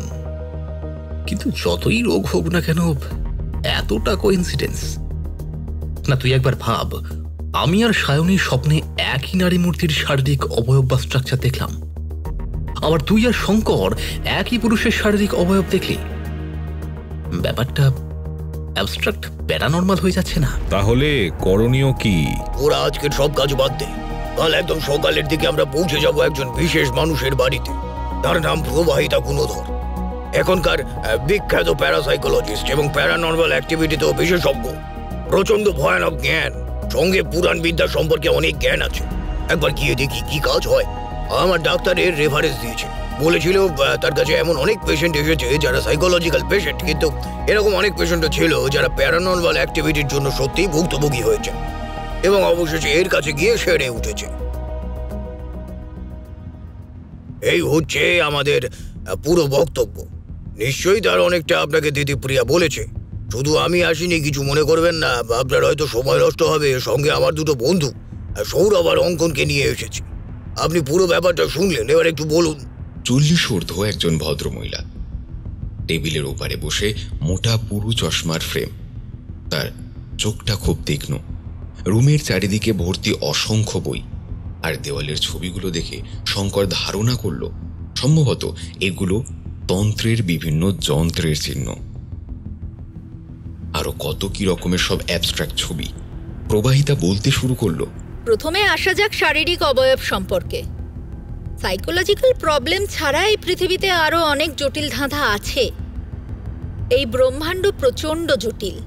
কিন্তু যতই রোগ হোক না কেন, এতটা কোইন্সিডেন্স না। তুই একবার ভাব, আমি আর সায়নী স্বপ্নে একই নারী মূর্তির শারীরিক অবয়ব বা স্ট্রাকচার দেখলাম। আবার তুই আর শঙ্কর একই পুরুষের শারীরিক অবয়ব দেখলি। ব্যাপারটা অ্যাবস্ট্রাক্ট, প্যারানর্মাল হয়ে যাচ্ছে না? তাহলে করণীয় কি? ওরা আজকের সব কাজ বাদ দে। কাল একদম সকালের দিকে আমরা পৌঁছে যাব একজন বিশেষ মানুষের বাড়িতে। তার নাম প্রবাহিতা গুণধর। এখনকার বিখ্যাত প্যারাসাইকোলজিস্ট এবং প্যারানর্মাল অ্যাক্টিভিটিতেও বিশেষজ্ঞ। প্রচন্ড ভয়ানক জ্ঞান, সঙ্গে পুরাণ বিদ্যা সম্পর্কে অনেক জ্ঞান আছে। একবার গিয়ে দেখি কি কাজ হয়। আমার ডাক্তারের রেফারেন্স দিয়েছে, বলেছিল তার কাছে এমন অনেক পেশেন্ট এসেছে যারা সাইকোলজিক্যাল পেশেন্ট, কিন্তু এরকম অনেক পেশেন্টও ছিল যারা প্যারানর্মাল অ্যাক্টিভিটির জন্য সত্যিই ভুক্তভোগী হয়েছে এবং অবশেষে এর কাছে গিয়ে সেরে উঠেছে। এই হচ্ছে আমাদের পুরো বক্তব্য। নিশ্চয়ই তার অনেকটা আপনাকে দিদিপ্রিয়া বলেছে। শুধু আমি আসিনি, কিছু মনে করবেন না। আপনার হয়তো সময় নষ্ট হবে। সঙ্গে আমার 2টো বন্ধু সৌরভ আর অঙ্কনকে নিয়ে এসেছি। আপনি পুরো ব্যাপারটা শুনলেন, এবার একটু বলুন। 40 ঊর্ধ্ব একজন ভদ্রমহিলা, টেবিলের ওপারে বসে, মোটা পুরু চশমার ফ্রেম, তার চোখটা খুব তীক্ষ্ণ। রুমের চারিদিকে ভর্তি অসংখ্য বই, আর দেওয়ালের ছবিগুলো দেখে শঙ্কর ধারণা করল সম্ভবত এগুলো তন্ত্রের বিভিন্ন যন্ত্রের চিহ্ন। আরো কত কি রকমের সব অ্যাবস্ট্রাক্ট ছবি। প্রবাহিতা বলতে শুরু করলো। প্রথমে আসা যাক শারীরিক অবয়ব সম্পর্কে। সাইকোলজিক্যাল প্রবলেম ছাড়া এই পৃথিবীতে আরো অনেক জটিল ধাঁধা আছে। এই ব্রহ্মাণ্ড প্রচণ্ড জটিল,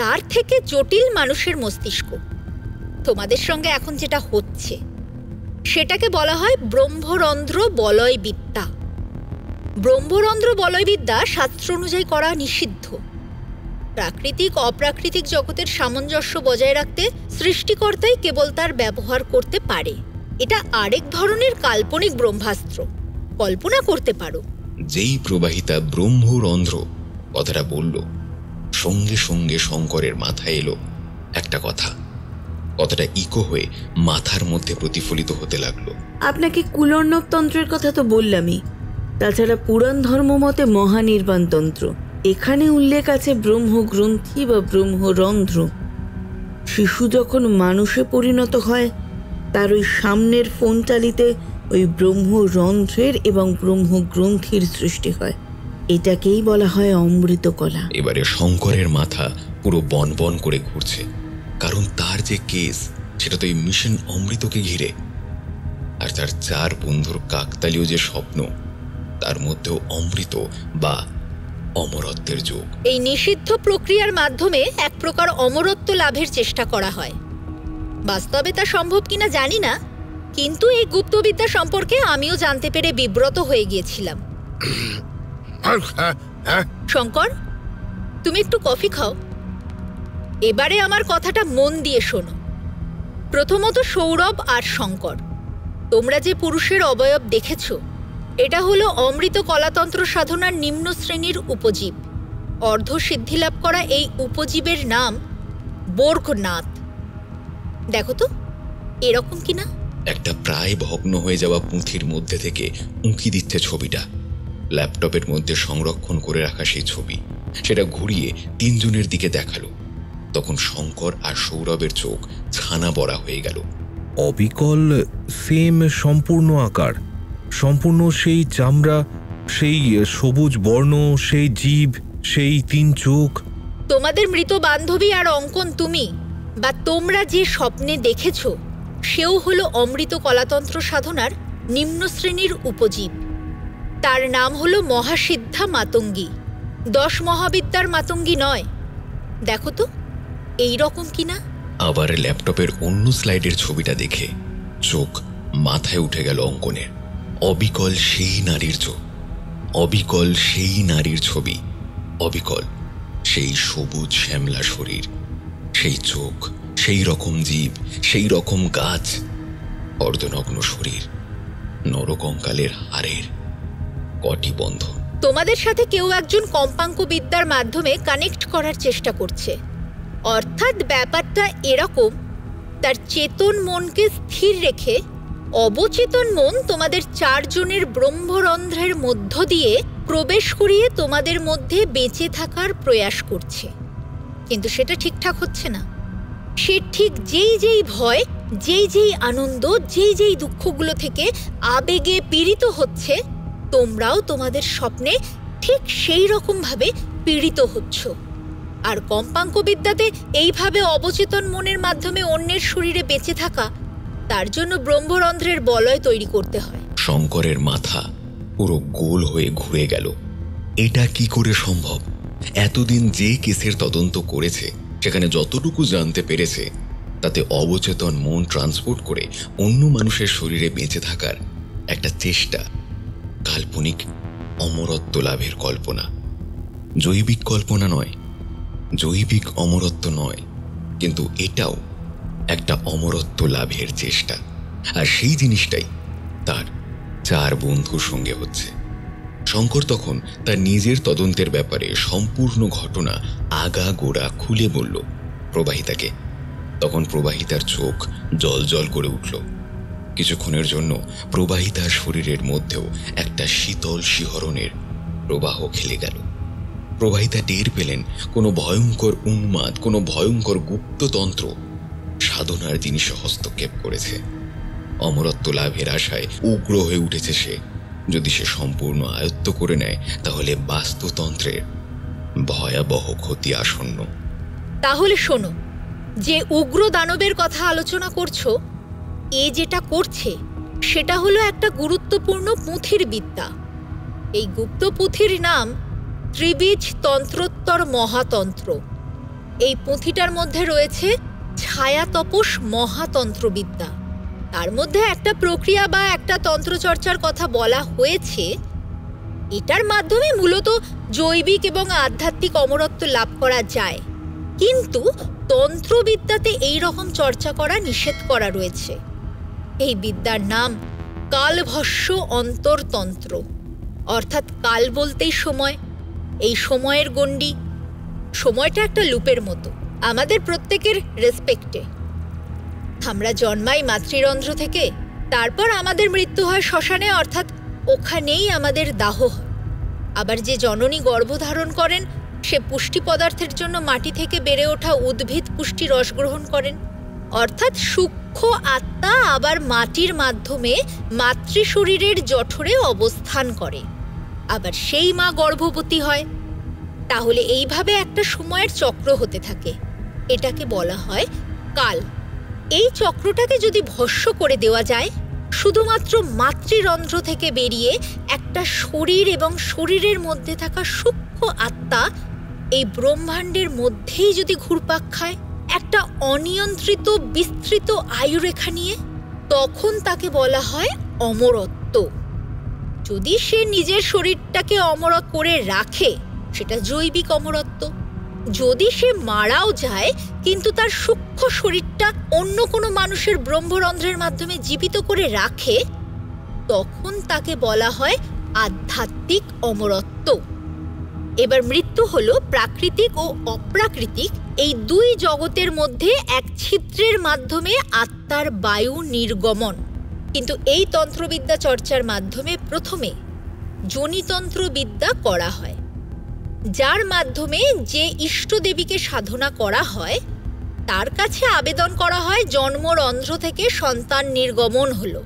তার থেকে জটিল মানুষের মস্তিষ্ক। তোমাদের সঙ্গে এখন যেটা হচ্ছে সেটাকে বলা হয় ব্রহ্মরন্ধ্র বলয় বিদ্যা। ব্রহ্মরন্ধ্র বলয়বিদ্যা শাস্ত্র অনুযায়ী করা নিষিদ্ধ। প্রাকৃতিক অপ্রাকৃতিক জগতের সামঞ্জস্য বজায় রাখতে সৃষ্টিকর্তাই কেবল তার ব্যবহার করতে পারে। এটা আরেক ধরনের কাল্পনিক ব্রহ্মাস্ত্র, কল্পনা করতে পারো। যেই প্রবাহিতা ব্রহ্মরন্ধ্র কথাটা বলল, সঙ্গে সঙ্গে শঙ্করের মাথায় এলো একটা কথা। কথাটা ইকো হয়ে মাথার মধ্যে প্রতিফলিত হতে লাগলো। আপনাকে কুলর্ণব তন্ত্রের কথা তো বললামই, তাছাড়া পুরাণ ধর্ম মতে মহানির্বাণ তন্ত্র, এখানে উল্লেখ আছে ব্রহ্মগ্রন্থি বা ব্রহ্মরন্ধ্র। শিশু যখন মানুষে পরিণত হয় তার ওই সামনের ফোনটালিতে ওই ব্রহ্মরন্ধ্রের এবং ব্রহ্মগ্রন্থির সৃষ্টি হয়। এটাকেই বলা হয় অমৃতকলা। এবারে শঙ্করের মাথা পুরো বন বন করে ঘুরছে, কারণ তার যে কেস সেটা তো এই মিশন অমৃতকে ঘিরে। আর তার 4 বন্ধুর কাকতালীয় যে স্বপ্ন, তার মধ্যেও অমৃত বা অমরত্বের যোগ। এই নিষিদ্ধ প্রক্রিয়ার মাধ্যমে এক প্রকার অমরত্ব লাভের চেষ্টা করা হয়। বাস্তবে তা সম্ভব কিনা জানি না, কিন্তু এই গুপ্তবিদ্যা সম্পর্কে আমিও জানতে পেরে বিব্রত হয়ে গিয়েছিলাম। শঙ্কর, তুমি একটু কফি খাও। এবারে আমার কথাটা মন দিয়ে শোনো। প্রথমত সৌরভ আর শঙ্কর, তোমরা যে পুরুষের অবয়ব দেখেছ, এটা হলো অমৃত কলাতন্ত্র সাধনার নিম্ন শ্রেণীর উপজীব। অর্ধ সিদ্ধিলাভ করা এই উপজীবের নাম বর্গনাথ। দেখো তো এরকম কিনা? একটা প্রায় ভগ্ন হয়ে যাওয়া পুঁথির মধ্যে থেকে উঁকি দিচ্ছে ছবিটা। ল্যাপটপের মধ্যে সংরক্ষণ করে রাখা সেই ছবি, সেটা ঘুরিয়ে 3 জনের দিকে দেখালো। তখন শঙ্কর আর সৌরভের চোখ ছানা বড়া হয়ে গেল। অবিকল সেম সম্পূর্ণ আকার, সম্পূর্ণ সেই চামড়া, সেই সবুজ বর্ণ, সেই জিভ, সেই 3 চোখ। তোমাদের মৃত বান্ধবী আর অঙ্কন তুমি বা তোমরা যে স্বপ্নে দেখেছ, সেও হলো অমৃত কলাতন্ত্র সাধনার নিম্ন শ্রেণীর উপজীব। তার নাম হলো মহাসিদ্ধা মাতঙ্গী। 10 মহাবিদ্যার মাতঙ্গী নয়। দেখো তো এই রকম কিনা? আবার ল্যাপটপের অন্য স্লাইডের ছবিটা দেখে চোখ মাথায় উঠে গেল অঙ্কনের। অবিকল সেই নারীর চোখ, অবিকল সেই নারীর ছবি, অবিকল সেই সবুজ শ্যামলা শরীর, সেই চোখ, সেই রকম জীব, সেই রকম গাছ, অর্ধনগ্ন শরীর, নরকঙ্কালের হাড়ের কটি বন্ধন। তোমাদের সাথে কেউ একজন কম্পাঙ্ক বিদ্যার মাধ্যমে কানেক্ট করার চেষ্টা করছে। অর্থাৎ ব্যাপারটা এরকম, তার চেতন মনকে স্থির রেখে অবচেতন মন তোমাদের 4 জনের ব্রহ্মরন্ধ্রের মধ্য দিয়ে প্রবেশ করিয়ে তোমাদের মধ্যে বেঁচে থাকার প্রয়াস করছে। কিন্তু সেটা ঠিকঠাক হচ্ছে না। সে ঠিক যেই যেই ভয়, যেই যেই আনন্দ, যেই যেই দুঃখগুলো থেকে আবেগে পীড়িত হচ্ছে, তোমরাও তোমাদের স্বপ্নে ঠিক সেই রকমভাবে পীড়িত হচ্ছ। আর কম্পাঙ্ক বিদ্যাতে এইভাবে অবচেতন মনের মাধ্যমে অন্যের শরীরে বেঁচে থাকা, তার জন্য ব্রহ্মরন্ধ্রের বলয় তৈরি করতে হয়। শঙ্করের মাথা পুরো গোল হয়ে ঘুরে গেল। এটা কি করে সম্ভব? এতদিন যে কেসের তদন্ত করেছে, সেখানে যতটুকু জানতে পেরেছে, তাতে অবচেতন মন ট্রান্সপোর্ট করে অন্য মানুষের শরীরে বেঁচে থাকার একটা চেষ্টা, কাল্পনিক অমরত্ব লাভের কল্পনা। জৈবিক কল্পনা নয়, জৈবিক অমরত্ব নয়, কিন্তু এটাও একটা অমরত্ব লাভের চেষ্টা। আর সেই জিনিসটাই তার 4 বন্ধুর সঙ্গে হচ্ছে। শঙ্কর তখন তার নিজের তদন্তের ব্যাপারে সম্পূর্ণ ঘটনা আগাগোড়া খুলে বলল প্রবাহিতাকে। তখন প্রবাহিতার চোখ জল জল করে উঠল। কিছুক্ষণের জন্য প্রবাহিতার শরীরের মধ্যেও একটা শীতল শিহরণের প্রবাহ খেলে গেল। প্রবাহিতা টের পেলেন কোনো ভয়ঙ্কর উন্মাদ, কোনো ভয়ঙ্কর গুপ্ততন্ত্র সাধনার জিনিসে হস্তক্ষেপ করেছে। অমরত্ব লাভের আশায় উগ্র হয়ে উঠেছে সে। যদি সে সম্পূর্ণ আয়ত্ত করে নেয়, তাহলে বাস্তুতন্ত্রের ভয়াবহ ক্ষতি আসন্ন। তাহলে শোনো, যে উগ্র দানবের কথা আলোচনা করছো, এ যেটা করছে সেটা হলো একটা গুরুত্বপূর্ণ পুঁথির বিদ্যা। এই গুপ্ত পুঁথির নাম ত্রিবীজ তন্ত্রোত্তর মহাতন্ত্র। এই পুঁথিটার মধ্যে রয়েছে ছায়া তপস মহাতন্ত্রবিদ্যা। তার মধ্যে একটা প্রক্রিয়া বা একটা তন্ত্রচর্চার কথা বলা হয়েছে, এটার মাধ্যমে মূলত জৈবিক এবং আধ্যাত্মিক অমরত্ব লাভ করা যায়, কিন্তু তন্ত্রবিদ্যাতে এই রকম চর্চা করা নিষেধ করা রয়েছে। এই বিদ্যার নাম কালভস্য অন্তরতন্ত্র, অর্থাৎ কাল বলতেই সময়, এই সময়ের গণ্ডি। সময়টা একটা লুপের মতো, আমাদের প্রত্যেকের রেসপেক্টে। আমরা জন্মাই মাতৃরন্ধ্র থেকে, তারপর আমাদের মৃত্যু হয় শ্মশানে, অর্থাৎ ওখানেই আমাদের দাহ হয়। আবার যে জননী গর্ভধারণ করেন সে পুষ্টি পদার্থের জন্য মাটি থেকে বেড়ে ওঠা উদ্ভিদ পুষ্টি রস গ্রহণ করেন, অর্থাৎ সূক্ষ্ম আত্মা আবার মাটির মাধ্যমে মাতৃশরীরের জঠরে অবস্থান করে, আবার সেই মা গর্ভবতী হয়। তাহলে এইভাবে একটা সময়ের চক্র হতে থাকে, এটাকে বলা হয় কাল। এই চক্রটাকে যদি ভস্য করে দেওয়া যায়, শুধুমাত্র মাতৃরন্ধ্র থেকে বেরিয়ে একটা শরীর এবং শরীরের মধ্যে থাকা সূক্ষ্ম আত্মা এই ব্রহ্মাণ্ডের মধ্যেই যদি ঘুরপাক খায় একটা অনিয়ন্ত্রিত বিস্তৃত আয়ুরেখা নিয়ে, তখন তাকে বলা হয় অমরত্ব। যদি সে নিজের শরীরটাকে অমর করে রাখে সেটা জৈবিক অমরত্ব। যদি সে মারাও যায় কিন্তু তার সূক্ষ্ম শরীরটা অন্য কোনো মানুষের ব্রহ্মরন্ধ্রের মাধ্যমে জীবিত করে রাখে, তখন তাকে বলা হয় আধ্যাত্মিক অমরত্ব। এবার মৃত্যু হলো প্রাকৃতিক ও অপ্রাকৃতিক এই দুই জগতের মধ্যে এক ছিদ্রের মাধ্যমে আত্মার বায়ু নির্গমন। কিন্তু এই তন্ত্রবিদ্যা চর্চার মাধ্যমে প্রথমে যোনিতন্ত্র বিদ্যা করা হয়, যার মাধ্যমে যে ইষ্টদেবীকে সাধনা করা হয় তার কাছে আবেদন করা হয় জন্মরন্ধ্র থেকে সন্তান নির্গমন হলো।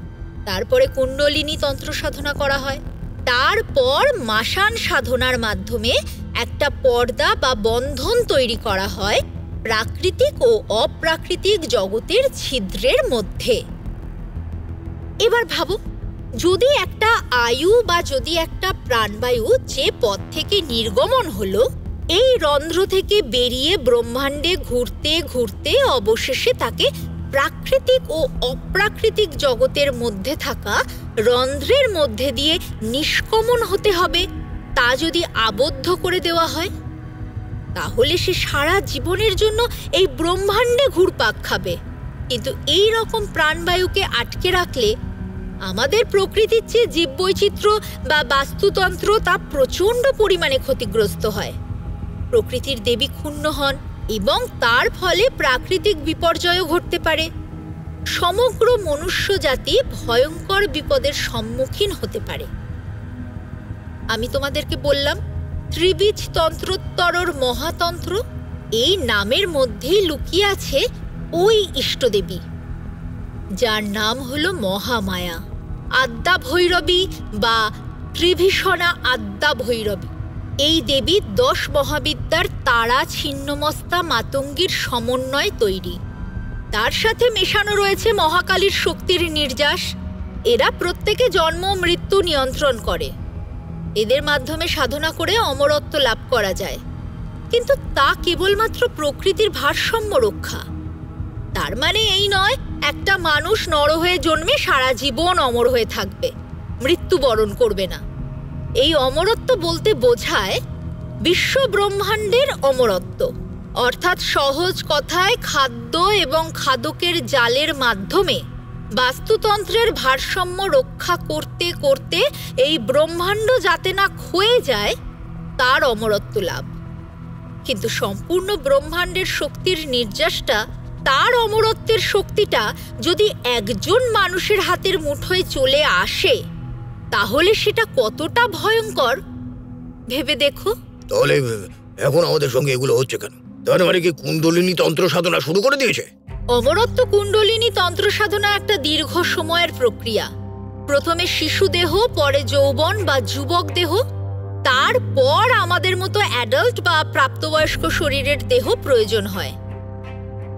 তারপরে কুণ্ডলিনী তন্ত্র সাধনা করা হয়, তারপর মাসান সাধনার মাধ্যমে একটা পর্দা বা বন্ধন তৈরি করা হয় প্রাকৃতিক ও অপ্রাকৃতিক জগতের ছিদ্রের মধ্যে। এবার ভাবো, যদি একটা আয়ু বা যদি একটা প্রাণবায়ু যে পথ থেকে নির্গমন হলো এই রন্ধ্র থেকে বেরিয়ে ব্রহ্মাণ্ডে ঘুরতে ঘুরতে অবশেষে তাকে প্রাকৃতিক ও অপ্রাকৃতিক জগতের মধ্যে থাকা রন্ধ্রের মধ্যে দিয়ে নিষ্কমন হতে হবে, তা যদি আবদ্ধ করে দেওয়া হয় তাহলে সে সারা জীবনের জন্য এই ব্রহ্মাণ্ডে ঘুরপাক খাবে। কিন্তু এই রকম প্রাণবায়ুকে আটকে রাখলে আমাদের প্রকৃতির চেয়ে জীববৈচিত্র্য বা বাস্তুতন্ত্র তা প্রচণ্ড পরিমাণে ক্ষতিগ্রস্ত হয়। প্রকৃতির দেবী ক্ষুণ্ণ হন এবং তার ফলে প্রাকৃতিক বিপর্যয়ও ঘটতে পারে। সমগ্র মনুষ্য জাতি ভয়ঙ্কর বিপদের সম্মুখীন হতে পারে। আমি তোমাদেরকে বললাম ত্রিবীজ তন্ত্রোত্তরর মহাতন্ত্র, এই নামের মধ্যেই লুকিয়ে আছে ওই ইষ্টদেবী যার নাম হলো মহামায়া, আদ্যা ভৈরবী বা ত্রিভীষণা আদ্যা ভৈরবী। এই দেবী 10 মহাবিদ্যার তারা ছিন্নমস্তা মাতঙ্গীর সমন্বয় তৈরি। তার সাথে মেশানো রয়েছে মহাকালীর শক্তির নির্যাস। এরা প্রত্যেকে জন্ম মৃত্যু নিয়ন্ত্রণ করে। এদের মাধ্যমে সাধনা করে অমরত্ব লাভ করা যায়, কিন্তু তা কেবলমাত্র প্রকৃতির ভারসাম্য রক্ষা। তার মানে এই নয় একটা মানুষ নর হয়ে জন্মে সারা জীবন অমর হয়ে থাকবে, মৃত্যুবরণ করবে না। এই অমরত্ব বলতে বোঝায় বিশ্ব ব্রহ্মাণ্ডের অমরত্ব, অর্থাৎ সহজ কথায় খাদ্য এবং খাদকের জালের মাধ্যমে বাস্তুতন্ত্রের ভারসাম্য রক্ষা করতে করতে এই ব্রহ্মাণ্ড যাতে না ক্ষয়ে যায় তার অমরত্ব লাভ। কিন্তু সম্পূর্ণ ব্রহ্মাণ্ডের শক্তির নির্যাসটা, তার অমরত্বের শক্তিটা যদি একজন মানুষের হাতের মুঠোয় চলে আসে তাহলে সেটা কতটা ভয়ঙ্কর ভেবে দেখো। তাহলে এখন আমাদের সঙ্গে এগুলো হচ্ছে কেন? তার মানে কি কুণ্ডলিনী তন্ত্র সাধনা শুরু করে দিয়েছে? অমরত্ব কুণ্ডলিনী তন্ত্র সাধনা একটা দীর্ঘ সময়ের প্রক্রিয়া। প্রথমে শিশু দেহ, পরে যৌবন বা যুবক দেহ, তারপর আমাদের মতো অ্যাডাল্ট বা প্রাপ্তবয়স্ক শরীরের দেহ প্রয়োজন হয়।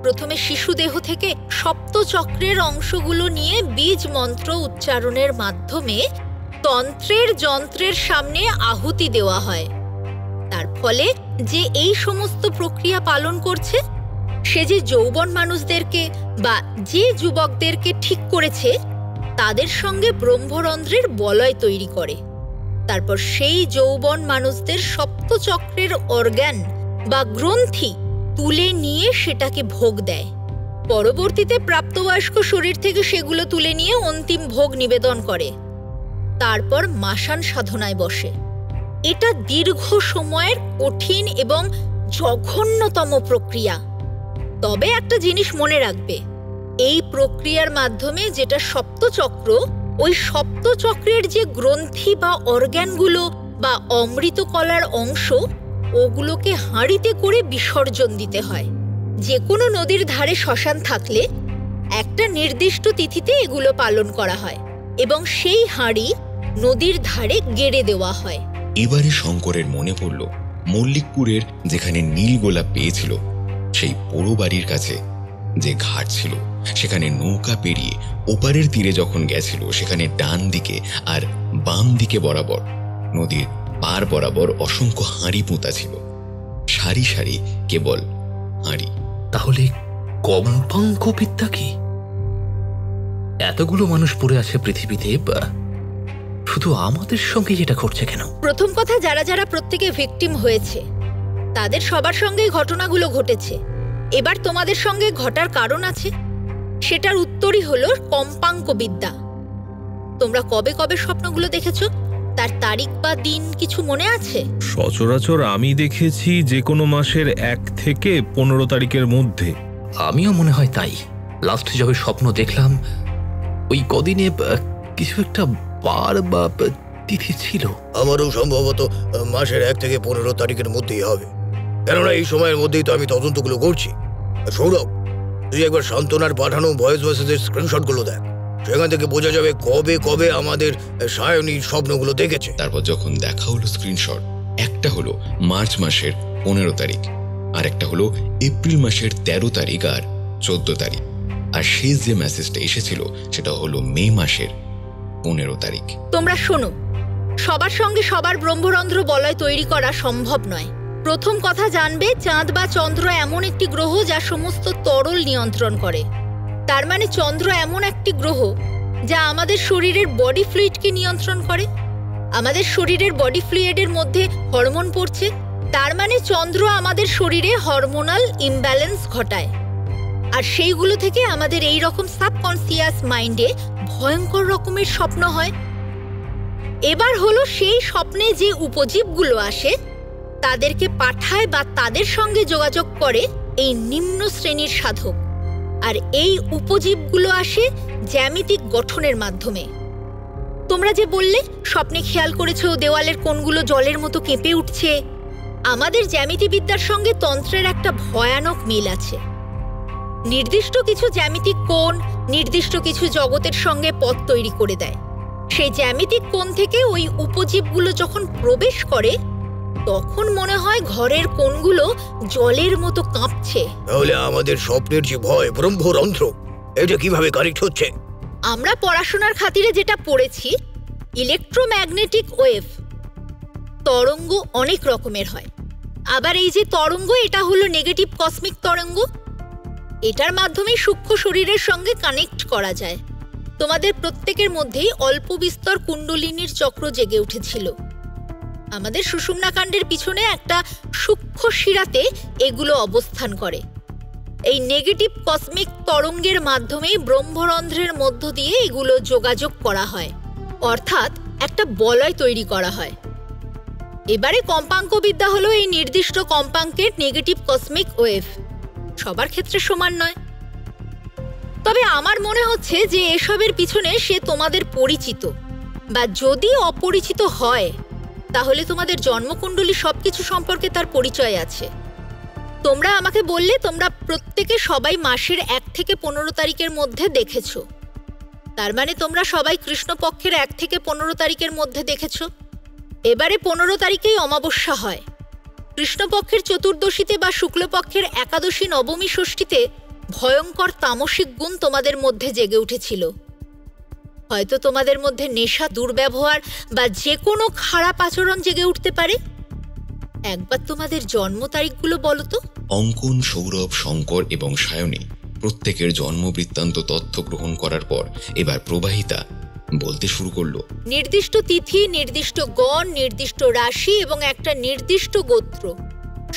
প্রথমে শিশু দেহ থেকে সপ্তচক্রের অংশগুলো নিয়ে বীজ মন্ত্র উচ্চারণের মাধ্যমে তন্ত্রের যন্ত্রের সামনে আহুতি দেওয়া হয়। তার ফলে যে এই সমস্ত প্রক্রিয়া পালন করছে সে যে যৌবন মানুষদেরকে বা যে যুবকদেরকে ঠিক করেছে তাদের সঙ্গে ব্রহ্মরন্ধ্রের বলয় তৈরি করে। তারপর সেই যৌবন মানুষদের সপ্তচক্রের অর্গান বা গ্রন্থি তুলে নিয়ে সেটাকে ভোগ দেয়। পরবর্তীতে প্রাপ্তবয়স্ক শরীর থেকে সেগুলো তুলে নিয়ে অন্তিম ভোগ নিবেদন করে, তারপর মাসান সাধনায় বসে। এটা দীর্ঘ সময়ের কঠিন এবং জঘন্যতম প্রক্রিয়া। তবে একটা জিনিস মনে রাখবে, এই প্রক্রিয়ার মাধ্যমে যেটা সপ্তচক্র, ওই সপ্তচক্রের যে গ্রন্থি বা অর্গানগুলো বা অমৃত কলার অংশ, ওগুলোকে হাঁড়িতে করে বিসর্জন দিতে হয়। যে কোনো নদীর ধারে শ্মশান থাকলে একটা নির্দিষ্ট তিথিতে এগুলো পালন করা হয় এবং সেই হাঁড়ি নদীর ধারে গেড়ে দেওয়া হয়। এবারে শঙ্করের মনে পড়ল মল্লিকপুরের যেখানে নীল গোলাপ পেয়েছিল, সেই পোড়ো বাড়ির কাছে যে ঘাট ছিল, সেখানে নৌকা পেরিয়ে ওপারের তীরে যখন গেছিল, সেখানে ডান দিকে আর বাম দিকে বরাবর নদীর পার বরাবর অসংখ্য হাঁড়ি পোঁতা ছিল, সারি সারি কেবল হাঁড়ি। তাহলে কম্পাঙ্ক বিদ্যা কি? এতগুলো মানুষ পড়ে আছে পৃথিবীতে, শুধু আমাদের সঙ্গে এটা ঘটছে কেন? প্রথম কথা, যারা যারা প্রত্যেকে ভিকটিম হয়েছে তাদের সবার সঙ্গেই ঘটনাগুলো ঘটেছে। এবার তোমাদের সঙ্গে ঘটার কারণ আছে, সেটার উত্তরই হলো কম্পাঙ্ক বিদ্যা। তোমরা কবে কবে স্বপ্নগুলো দেখেছো, তার তারিখ বা দিন কিছু মনে আছে? সচরাচর আমি দেখেছি যে কোনো মাসের 1 থেকে 15 তারিখের মধ্যে। আমিও মনে হয় তাই। লাস্ট যবে স্বপ্ন দেখলাম ওই কদিনে কিছু একটা বার বা তিথি ছিল। আমারও সম্ভবত মাসের 1 থেকে 15 তারিখের মধ্যেই হবে, কেননা এই সময়ের মধ্যেই তো আমি তদন্তগুলো করছি। সৌরভ, তুই একবার শান্তনার পাঠানো ভয়েস মেসেজের স্ক্রিনশটগুলো দেখ, সেখান থেকে বোঝা যাবে কবে কবে আমাদের সায়নী স্বপ্নগুলো দেখেছে। তারপর যখন দেখা হলো স্ক্রিনশট, একটা হলো মার্চ মাসের 15 তারিখ, আর একটা হলো এপ্রিল মাসের 13 তারিখ আর 14 তারিখ, আর শেষ যে মেসেজটা এসেছিল সেটা হলো মে মাসের 15 তারিখ। তোমরা শোনো, সবার সঙ্গে সবার ব্রহ্মরন্ধ্র বলয় তৈরি করা সম্ভব নয়। প্রথম কথা জানবে, চাঁদ বা চন্দ্র এমন একটি গ্রহ যা সমস্ত তরল নিয়ন্ত্রণ করে। তার মানে চন্দ্র এমন একটি গ্রহ যা আমাদের শরীরের বডি ফ্লুইডকে নিয়ন্ত্রণ করে। আমাদের শরীরের বডি ফ্লুইডের মধ্যে হরমোন পড়ছে, তার মানে চন্দ্র আমাদের শরীরে হরমোনাল ইমব্যালেন্স ঘটায়, আর সেইগুলো থেকে আমাদের এই রকম সাবকনসিয়াস মাইন্ডে ভয়ঙ্কর রকমের স্বপ্ন হয়। এবার হলো সেই স্বপ্নে যে উপজীবগুলো আসে তাদেরকে পাঠায় বা তাদের সঙ্গে যোগাযোগ করে এই নিম্ন শ্রেণীর সাধক, আর এই উপজীবগুলো আসে জ্যামিতিক গঠনের মাধ্যমে। তোমরা যে বললে স্বপ্নে খেয়াল করেছো দেওয়ালের কোণগুলো জলের মতো কেঁপে উঠছে, আমাদের জ্যামিতিবিদ্যার সঙ্গে তন্ত্রের একটা ভয়ানক মিল আছে। নির্দিষ্ট কিছু জ্যামিতিক কোণ নির্দিষ্ট কিছু জগতের সঙ্গে পথ তৈরি করে দেয়। সেই জ্যামিতিক কোণ থেকে ওই উপজীবগুলো যখন প্রবেশ করে তখন মনে হয় ঘরের কোণগুলো জলের মতো কাঁপছে। তাহলে আমাদের স্বপ্নের যে ভয় ব্রহ্মরন্ধ্র, এটা কিভাবে কারেক্ট হচ্ছে? আমরা পড়াশোনার খাতিরে যেটা পড়েছি, ইলেকট্রোম্যাগনেটিক ওয়েভ তরঙ্গ অনেক রকমের হয়। আবার এই যে তরঙ্গ, এটা হলো নেগেটিভ কসমিক তরঙ্গ। এটার মাধ্যমে সূক্ষ্ম শরীরের সঙ্গে কানেক্ট করা যায়। তোমাদের প্রত্যেকের মধ্যেই অল্প বিস্তর কুণ্ডলিনীর চক্র জেগে উঠেছিল। আমাদের সুষুম্নাকাণ্ডের পিছনে একটা সূক্ষ্ম শিরাতে এগুলো অবস্থান করে। এই নেগেটিভ কসমিক তরঙ্গের মাধ্যমে ব্রহ্মরন্ধ্রের মধ্য দিয়ে এগুলো যোগাযোগ করা হয়, অর্থাৎ একটা বলয় তৈরি করা হয়। এবারে কম্পাঙ্ক বিদ্যা হলো এই নির্দিষ্ট কম্পাঙ্কের নেগেটিভ কসমিক ওয়েভ। সবার ক্ষেত্রে সমান নয়, তবে আমার মনে হচ্ছে যে এসবের পিছনে সে তোমাদের পরিচিত, বা যদি অপরিচিত হয় তাহলে তোমাদের জন্মকুণ্ডলী সবকিছু সম্পর্কে তার পরিচয় আছে। তোমরা আমাকে বললে তোমরা প্রত্যেকে সবাই মাসের 1 থেকে 15 তারিখের মধ্যে দেখেছো। তার মানে তোমরা সবাই কৃষ্ণপক্ষের 1 থেকে 15 তারিখের মধ্যে দেখেছো। এবারে 15 তারিখেই অমাবস্যা হয়। কৃষ্ণপক্ষের চতুর্দশীতে বা শুক্লপক্ষের একাদশী, নবমী, ষষ্ঠীতে ভয়ঙ্কর তামসিক গুণ তোমাদের মধ্যে জেগে উঠেছিল। হয়তো তোমাদের মধ্যে নেশা, দুর্ব্যবহার বা যে কোনো খারাপ আচরণ জেগে উঠতে পারে। একবার তোমাদের জন্ম তারিখগুলো বলো তো। অঙ্কন, সৌরভ, শঙ্কর এবং সায়নী প্রত্যেকের জন্ম বৃত্তান্ত তথ্য গ্রহণ করার পর এবার প্রবাহিতা বলতে শুরু করলো, নির্দিষ্ট তিথি, নির্দিষ্ট গণ, নির্দিষ্ট রাশি এবং একটা নির্দিষ্ট গোত্র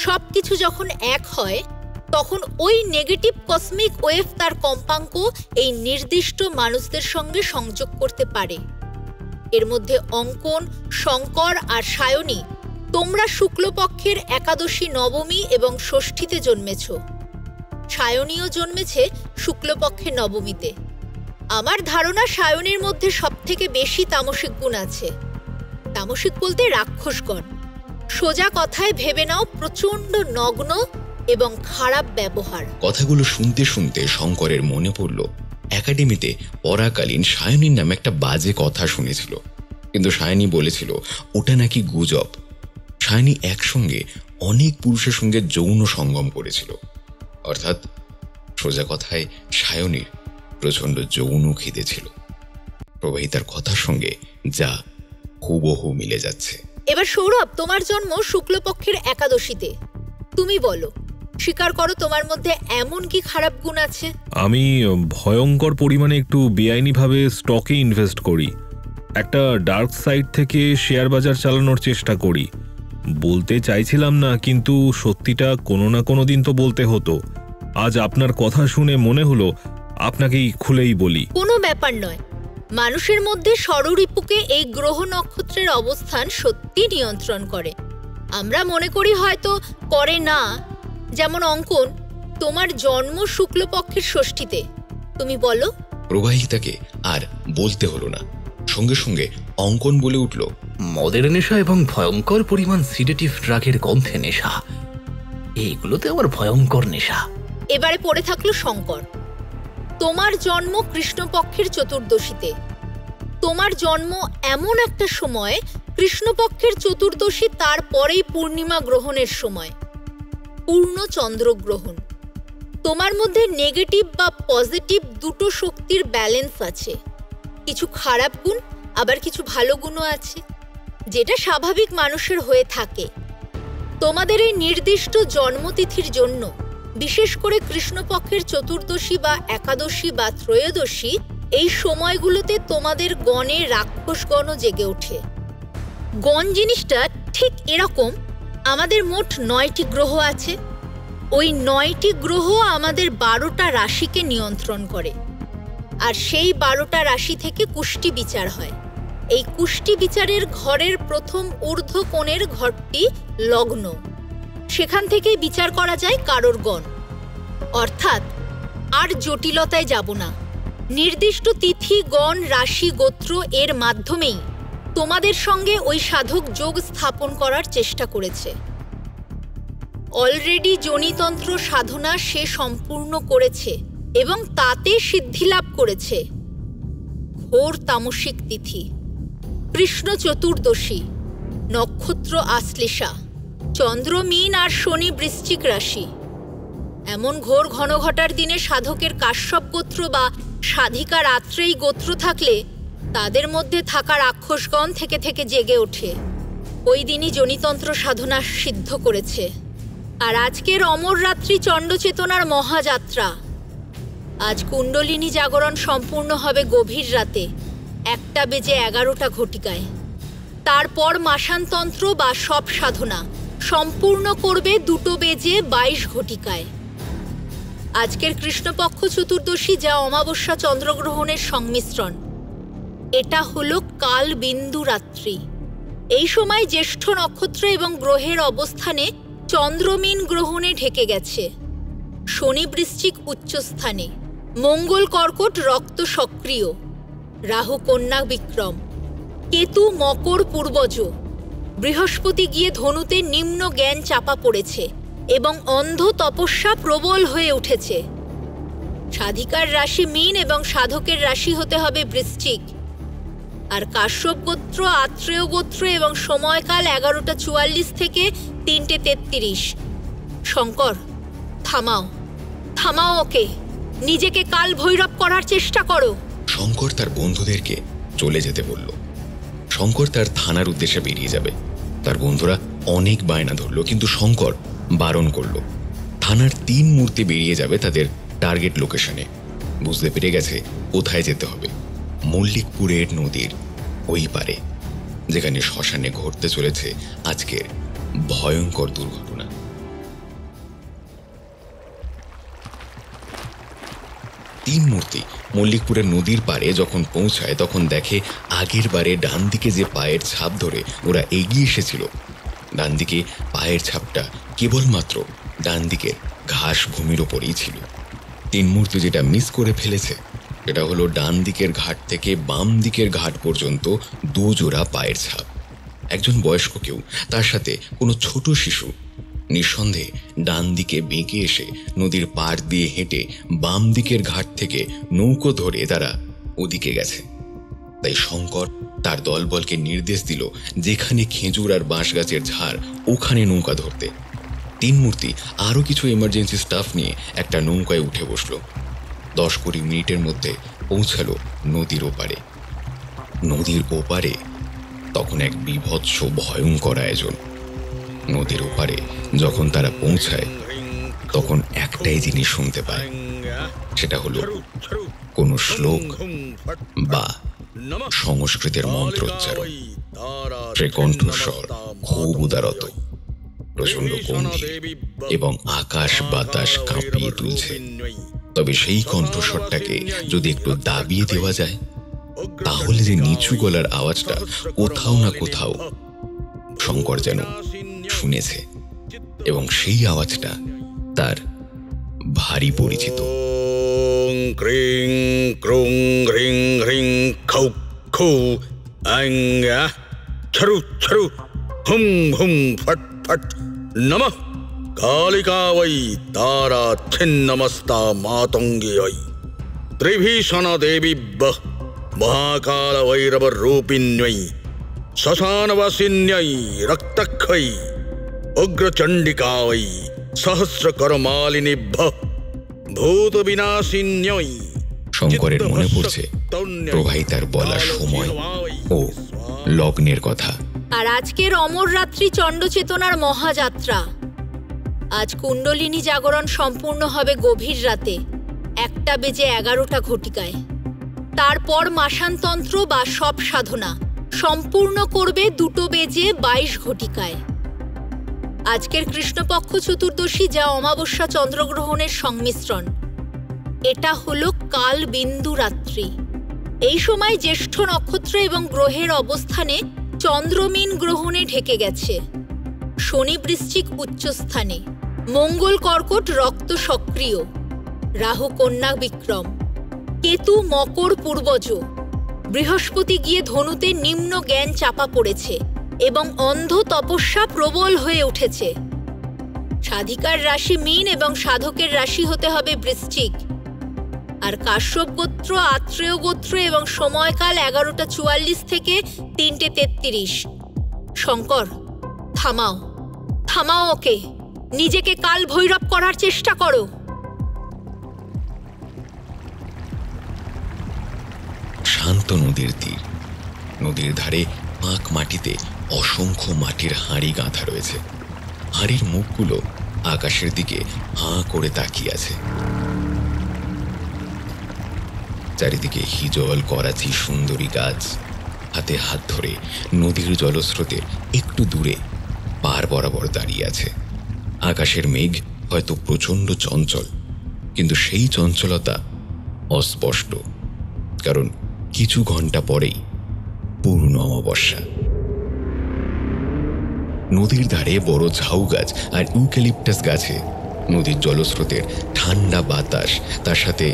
সবকিছু যখন এক হয় তখন ওই নেগেটিভ কসমিক ওয়েভ তার কম্পাঙ্ক এই নির্দিষ্ট মানুষদের সঙ্গে সংযোগ করতে পারে। এর মধ্যে অঙ্কন, শঙ্কর আর সায়নী, তোমরা শুক্লপক্ষের একাদশী, নবমী এবং ষষ্ঠীতে জন্মেছ। সায়নীও জন্মেছে শুক্লপক্ষের নবমীতে। আমার ধারণা সায়নীর মধ্যে সবথেকে বেশি তামসিক গুণ আছে। তামসিক বলতে রাক্ষসগণ। সোজা কথায় ভেবে নাও প্রচণ্ড নগ্ন এবং খারাপ ব্যবহার। কথাগুলো শুনতে শুনতে শঙ্করের মনে পড়ল একাডেমিতে পড়াকালীন সায়নীর নামে একটা বাজে কথা শুনেছিল, কিন্তু সায়নী বলেছিল ওটা নাকি গুজব। সায়নী একসঙ্গে অনেক পুরুষের সঙ্গে যৌন সঙ্গম করেছিল, অর্থাৎ সোজা কথায় সায়নীর প্রচণ্ড যৌন খিদে ছিল। প্রবাহিতার কথার সঙ্গে যা হুবহু মিলে যাচ্ছে। এবার সৌরভ, তোমার জন্ম শুক্লপক্ষের একাদশীতে। তুমি বলো, স্বীকার করো তোমার মধ্যে এমন কি খারাপ গুণ আছে? আমি ভয়ঙ্কর পরিমাণে একটু বেআইনিভাবে স্টকে ইনভেস্ট করি। একটা ডার্ক সাইড থেকে শেয়ার বাজার চালানোর চেষ্টা করি। বলতে চাইছিলাম না, কিন্তু সত্যিটা কোনো না কোনো দিন তো বলতে হতো। আজ আপনার কথা শুনে মনে হলো আপনাকেই খুলেই বলি। কোনো ব্যাপার নয়। মানুষের মধ্যে ষড়রিপুকে এই গ্রহ নক্ষত্রের অবস্থান সত্যি নিয়ন্ত্রণ করে। আমরা মনে করি হয়তো করে না। যেমন অঙ্কন, তোমার জন্ম শুক্লপক্ষের ষষ্ঠীতে। তুমি বলো। প্রবাহিতাকে আর বলতে হলো না, সঙ্গে সঙ্গে অঙ্কন বলে উঠল, মদের নেশা এবং ভয়ঙ্কর পরিমাণ সিডেটিভ ড্রাগের গন্ধে নেশা, এইগুলোতে আমার ভয়ঙ্কর নেশা। এবারে পড়ে থাকলো শঙ্কর। তোমার জন্ম কৃষ্ণপক্ষের চতুর্দশীতে। তোমার জন্ম এমন একটা সময়, কৃষ্ণপক্ষের চতুর্দশী তারপরেই পূর্ণিমা গ্রহণের সময়, পূর্ণ চন্দ্রগ্রহণ। তোমার মধ্যে নেগেটিভ বা পজিটিভ দুটো শক্তির ব্যালেন্স আছে। কিছু খারাপ গুণ, আবার কিছু ভালো গুণও আছে, যেটা স্বাভাবিক মানুষের হয়ে থাকে। তোমাদের এই নির্দিষ্ট জন্মতিথির জন্য, বিশেষ করে কৃষ্ণপক্ষের চতুর্দশী বা একাদশী বা ত্রয়োদশী, এই সময়গুলোতে তোমাদের গণে রাক্ষসগণও জেগে ওঠে। গণ জিনিসটা ঠিক এরকম। আমাদের মোট 9টি গ্রহ আছে। ওই 9টি গ্রহ আমাদের 12টা রাশিকে নিয়ন্ত্রণ করে, আর সেই 12টা রাশি থেকে কুষ্টি বিচার হয়। এই কুষ্টি বিচারের ঘরের প্রথম ঊর্ধ্ব কোণের ঘরটি লগ্ন। সেখান থেকেই বিচার করা যায় কারোর গণ। অর্থাৎ আর জটিলতায় যাব না। নির্দিষ্ট তিথি, গণ, রাশি, গোত্র এর মাধ্যমেই তোমাদের সঙ্গে ওই সাধক যোগ স্থাপন করার চেষ্টা করেছে। অলরেডি যোনিতন্ত্র সাধনা সে সম্পূর্ণ করেছে এবং তাতে সিদ্ধিলাভ করেছে। ঘোর তামসিক তিথি, কৃষ্ণ চতুর্দশী, নক্ষত্র আশ্লেষা, চন্দ্র মীন আর শনি বৃশ্চিক রাশি। এমন ঘোর ঘনঘটার দিনে সাধকের কাশ্যপ গোত্র বা সাধিকা রাত্রেই গোত্র থাকলে তাদের মধ্যে থাকা রাক্ষসগণ থেকে থেকে জেগে ওঠে। ওই দিনই যোনিতন্ত্র সাধনা সিদ্ধ করেছে। আর আজকের অমর রাত্রি চণ্ডচেতনার মহাযাত্রা। আজ কুণ্ডলিনী জাগরণ সম্পূর্ণ হবে গভীর রাতে 1:11 তারপর মাসানতন্ত্র বা সব সাধনা সম্পূর্ণ করবে 2:22 আজকের কৃষ্ণপক্ষ চতুর্দশী, যা অমাবস্যা চন্দ্রগ্রহণের সংমিশ্রণ, এটা হলো কাল বিন্দু রাত্রি। এই সময় জ্যেষ্ঠ নক্ষত্র এবং গ্রহের অবস্থানে চন্দ্রমীন গ্রহণে ঢেকে গেছে। শনি বৃশ্চিক উচ্চস্থানে, মঙ্গল কর্কট রক্ত সক্রিয়, রাহু কন্যা বিক্রম, কেতু মকর পূর্বজ, বৃহস্পতি গিয়ে ধনুতে নিম্ন জ্ঞান চাপা পড়েছে এবং অন্ধ তপস্যা প্রবল হয়ে উঠেছে। সাধিকার রাশি মীন এবং সাধকের রাশি হতে হবে বৃশ্চিক। আর কাশ্যপ গোত্র, আত্রেয় গোত্র এবং সময়কাল 11:44 থেকে 3:33। শঙ্কর, থামাও, থামাও ওকে। নিজেকে কাল ভৈরব করার চেষ্টা করো। শঙ্কর তার বন্ধুদেরকে চলে যেতে বলল। শঙ্কর তার থানার উদ্দেশ্যে বেরিয়ে যাবে। তার বন্ধুরা অনেক বায়না ধরল, কিন্তু শঙ্কর বারণ করল। থানার 3 মুহূর্তে বেরিয়ে যাবে তাদের টার্গেট লোকেশনে। বুঝতে পেরে গেছে কোথায় যেতে হবে। মল্লিকপুরের নদীর ওই পারে, যেখানে শ্মশানে ঘটতে চলেছে আজকের ভয়ঙ্কর দুর্ঘটনা। তিন মূর্তি মল্লিকপুরের নদীর পারে যখন পৌঁছায় তখন দেখে আগের বারে ডান দিকে যে পায়ের ছাপ ধরে ওরা এগিয়ে এসেছিল, ডান দিকে পায়ের ছাপটা কেবলমাত্র ডান দিকের ঘাস ভূমির ওপরেই ছিল। তিন মূর্তি যেটা মিস করে ফেলেছে সেটা হলো ডান দিকের ঘাট থেকে বাম দিকের ঘাট পর্যন্ত দুজোড়া পায়ের ছাপ। একজন বয়স্ক কেউ, তার সাথে কোনো ছোট শিশু, নিঃসন্দেহে ডান দিকে বেঁকে এসে নদীর পাড় দিয়ে হেঁটে বাম দিকের ঘাট থেকে নৌকো ধরে তারা ওদিকে গেছে। তাই শঙ্কর তার দলবলকে নির্দেশ দিল যেখানে খেজুর আর বাঁশ গাছের ঝাড় ওখানে নৌকা ধরতে। তিন মূর্তি আরও কিছু এমার্জেন্সি স্টাফ নিয়ে একটা নৌকায় উঠে বসল। 10-20 মিনিটের মধ্যে পৌঁছালো নদীর ওপারে। নদীর ওপারে তখন এক বীভৎস ভয়ঙ্কর আয়োজন। নদীর ওপারে যখন তারা পৌঁছায় তখন একটাই জিনিস শুনতে পায়, সেটা হলো কোনো শ্লোক বা সংস্কৃতের মন্ত্রোচ্চারণ। সে কণ্ঠস্বর খুব উদারত, প্রচণ্ড গম্ভীর এবং আকাশ বাতাস কাঁপিয়ে তুলছে। তবে সেই কণ্ঠস্বরটাকে যদি একটু দাবিয়ে দেওয়া যায় তাহলে যে নিচু গলার আওয়াজটা কোথাও না কোথাও শঙ্কর যেন শুনেছে, এবং সেই আওয়াজটা তার ভারী পরিচিত। ক্রিং ক্রুং হ্রিং হ্রিং খৌ খৌ আং ছরু ছরু হুম হুম ফট ফট নমঃ কালিকা বৈ তারা ছিন্নমস্তা মাতঙ্গী বৈ ত্রিভীষণ দেবীভ্যঃ মহাকাল ভৈরব রূপিণ্যৈ শ্মশানবাসিন্যৈ রক্তক্ষৈ উগ্রচণ্ডিকা বৈ সহস্রকরমালিনীভ্যঃ ভূত বিনাশিন্যৈ। শঙ্করের মনে পড়ছে প্রভাইতার বলা সময় ও লগ্নের কথা। আর আজকের অমর রাত্রি চণ্ডচেতনার মহাযাত্রা। আজ কুণ্ডলিনী জাগরণ সম্পূর্ণ হবে গভীর রাতে 1:11 ঘটিকায়। তারপর মাসানতন্ত্র বা সব সাধনা সম্পূর্ণ করবে 2:22 ঘটিকায়। আজকের কৃষ্ণপক্ষ চতুর্দশী, যা অমাবস্যা চন্দ্রগ্রহণের সংমিশ্রণ, এটা হলো কাল বিন্দু রাত্রি। এই সময় জ্যেষ্ঠ নক্ষত্র এবং গ্রহের অবস্থানে চন্দ্রমীন গ্রহণে ঢেকে গেছে। শনি বৃশ্চিক উচ্চস্থানে, মঙ্গল কর্কট রক্ত সক্রিয়, রাহু কন্যা বিক্রম, কেতু মকর পূর্বজ, বৃহস্পতি গিয়ে ধনুতে নিম্ন জ্ঞান চাপা পড়েছে এবং অন্ধ তপস্যা প্রবল হয়ে উঠেছে। সাধিকার রাশি মীন এবং সাধকের রাশি হতে হবে বৃশ্চিক। আর কাশ্যপ গোত্র, আত্রেয় গোত্র এবং সময়কাল 11:44 থেকে 3:33। শঙ্কর, থামাও থামাও ওকে, নিজেকে কাল ভৈরব করার চেষ্টা করো। শান্ত নদীর তীর, নদীর ধারে পাঁক মাটিতে অসংখ্য মাটির হাঁড়ি গাঁথা রয়েছে। হাঁড়ির মুখগুলো আকাশের দিকে হাঁ করে তাকিয়ে আছে। চারিদিকে হিজল করাচি সুন্দরী গাছ, হাতে হাত ধরে নদীর জলস্রোতের একটু দূরে পার বরাবর দাঁড়িয়ে আছে। আকাশের মেঘ হয়তো প্রচণ্ড চঞ্চল, কিন্তু সেই চঞ্চলতা অস্পষ্ট, কারণ কিছু ঘন্টা পরেই পূর্ণ অমাবস্যা। নদীর ধারে বড় ঝাউ গাছ আর ইউক্যালিপটাস গাছে নদীর জলস্রোতের ঠান্ডা বাতাস, তার সাথে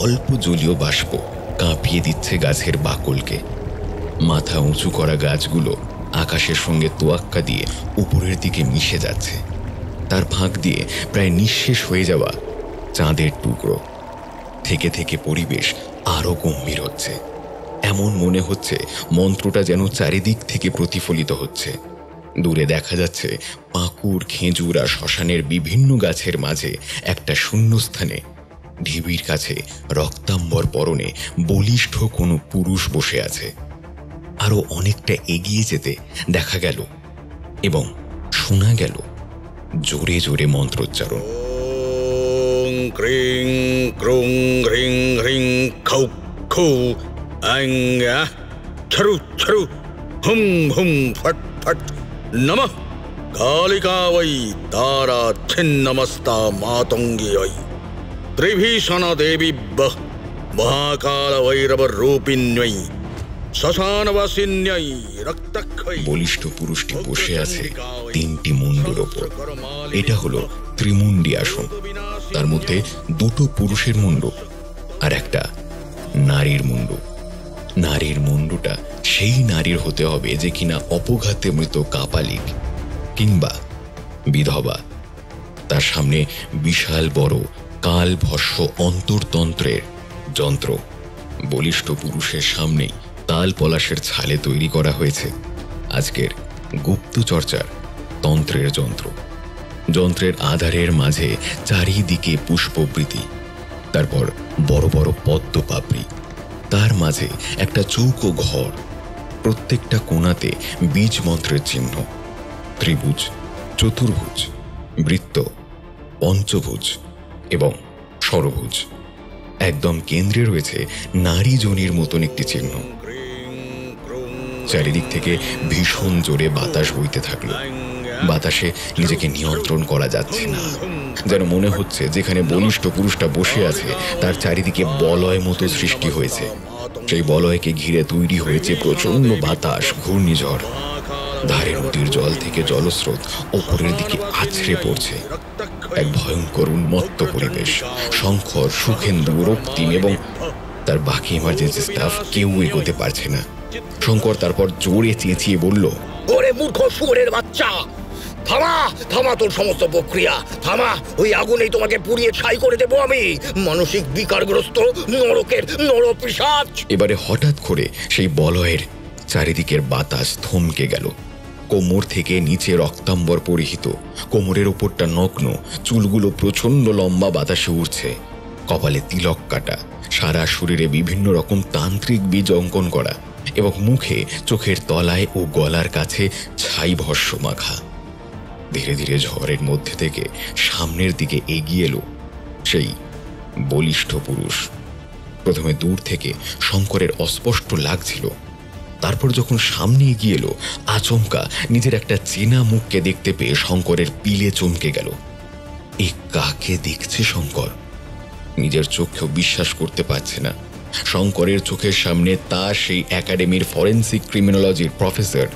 অল্প জলীয় বাষ্প কাঁপিয়ে দিচ্ছে গাছের বাকলকে। মাথা উঁচু করা গাছগুলো আকাশের সঙ্গে তোয়াক্কা দিয়ে উপরের দিকে মিশে যাচ্ছে। তার ফাঁক দিয়ে প্রায় নিঃশেষ হয়ে যাওয়া চাঁদের টুকরো। থেকে থেকে পরিবেশ আরো গম্ভীর হচ্ছে। এমন মনে হচ্ছে মন্ত্রটা যেন চারিদিক থেকে প্রতিফলিত হচ্ছে। দূরে দেখা যাচ্ছে পাকুড়, খেজুর আর শ্মশানের বিভিন্ন গাছের মাঝে একটা শূন্যস্থানে ঢিবির কাছে রক্তাম্বর পরনে বলিষ্ঠ কোনো পুরুষ বসে আছে। আরো অনেকটা এগিয়ে যেতে দেখা গেল এবং শোনা গেল জোরে জোরে মন্ত্রোচ্চারণ। ক্রিং ক্রুং হ্রিং হ্রিং খৌ খৌ ऐं छरु छरु हुम हुम फट फट नमः कालिका वै तारा छिन्नमस्ता मातंगी त्रिभीषण देवी बह महाकाल वैरव रूपिण्यै শ্মশানবাসিন্যৈ রক্তক্ষয়ী। বলিষ্ঠ পুরুষটি বসে আছে তিনটি মুন্ডুর ওপর। এটা হলো ত্রিমুণ্ডী আসন। তার মধ্যে দুটো পুরুষের মুন্ডু আর একটা নারীর মুন্ডু। নারীর মুন্ডুটা সেই নারীর হতে হবে যে কিনা অপঘাতে মৃত কাপালিক কিংবা বিধবা। তার সামনে বিশাল বড় কালভস্য অন্তর্তন্ত্রের যন্ত্র। বলিষ্ঠ পুরুষের সামনেই তাল পলাশের ছালে তৈরি করা হয়েছে আজকের গুপ্তচর্চার তন্ত্রের যন্ত্র। যন্ত্রের আধারের মাঝে চারিদিকে পুষ্পবৃতি, তারপর বড় বড় পদ্ম পাপড়ি, তার মাঝে একটা চৌকো ঘর, প্রত্যেকটা কোণাতে বীজ মন্ত্রের চিহ্ন। ত্রিভুজ, চতুর্ভুজ, বৃত্ত, পঞ্চভুজ এবং ষড়ভুজ। একদম কেন্দ্রে রয়েছে নারী যোনির মতন একটি চিহ্ন। চারিদিক থেকে ভীষণ জোরে বাতাস বইতে থাকলো। বাতাসে নিজেকে নিয়ন্ত্রণ করা যাচ্ছে না, যেন মনে হচ্ছে যেখানে বলিষ্ঠ পুরুষটা বসে আছে তার চারিদিকে বলয় মতো সৃষ্টি হয়েছে। সেই বলয়কে ঘিরে তৈরি হয়েছে প্রচন্ড বাতাস, ঘূর্ণিঝড়। ধারে নদীর জল থেকে জলস্রোত ওপরের দিকে আছড়ে পড়ছে। এক ভয়ঙ্কর উন্মত্ত পরিবেশ। শঙ্কর, সুখেন্দু, রক্তিম এবং তার বাকি ইমার্জেন্সি স্টাফ কেউ এগোতে পারছে না। শঙ্কর তারপর জোরে চেঁচিয়ে বলল, ওরে মূর্খ শুয়োরের বাচ্চা, থামা থামা তোর সমস্ত প্রক্রিয়া, থামা। ওই আগুনেই তোমাকে পুড়িয়ে ছাই করে দেবো আমি, মানসিক বিকারগ্রস্ত নরকের নরপিশাচ। এবারে হঠাৎ করে সেই বলয়ের চারিদিকের বাতাস থমকে গেল। কোমর থেকে নিচে রক্তাম্বর পরিহিত, কোমরের ওপরটা নগ্ন, চুলগুলো প্রচন্ড লম্বা বাতাসে উঠছে। কপালে তিলক কাটা, সারা শরীরে বিভিন্ন রকম তান্ত্রিক বীজ অঙ্কন করা এবং মুখে, চোখের তলায় ও গলার কাছে ছাই ভস্য মাখা। ধীরে ধীরে ঝড়ের মধ্যে থেকে সামনের দিকে এগিয়ে এলো সেই বলিষ্ঠ পুরুষ। প্রথমে দূর থেকে শঙ্করের অস্পষ্ট লাগছিল, তারপর যখন সামনে এগিয়ে এলো আচমকা নিজের একটা চেনা মুখকে দেখতে পেয়ে শঙ্করের পিলে চমকে গেল। এ কাকে দেখছে শঙ্কর? নিজের চোখেও বিশ্বাস করতে পারছে না। শঙ্করের চোখের সামনে তার সেই একাডেমির ফরেন্সিক ক্রিমিনোলজির প্রফেসর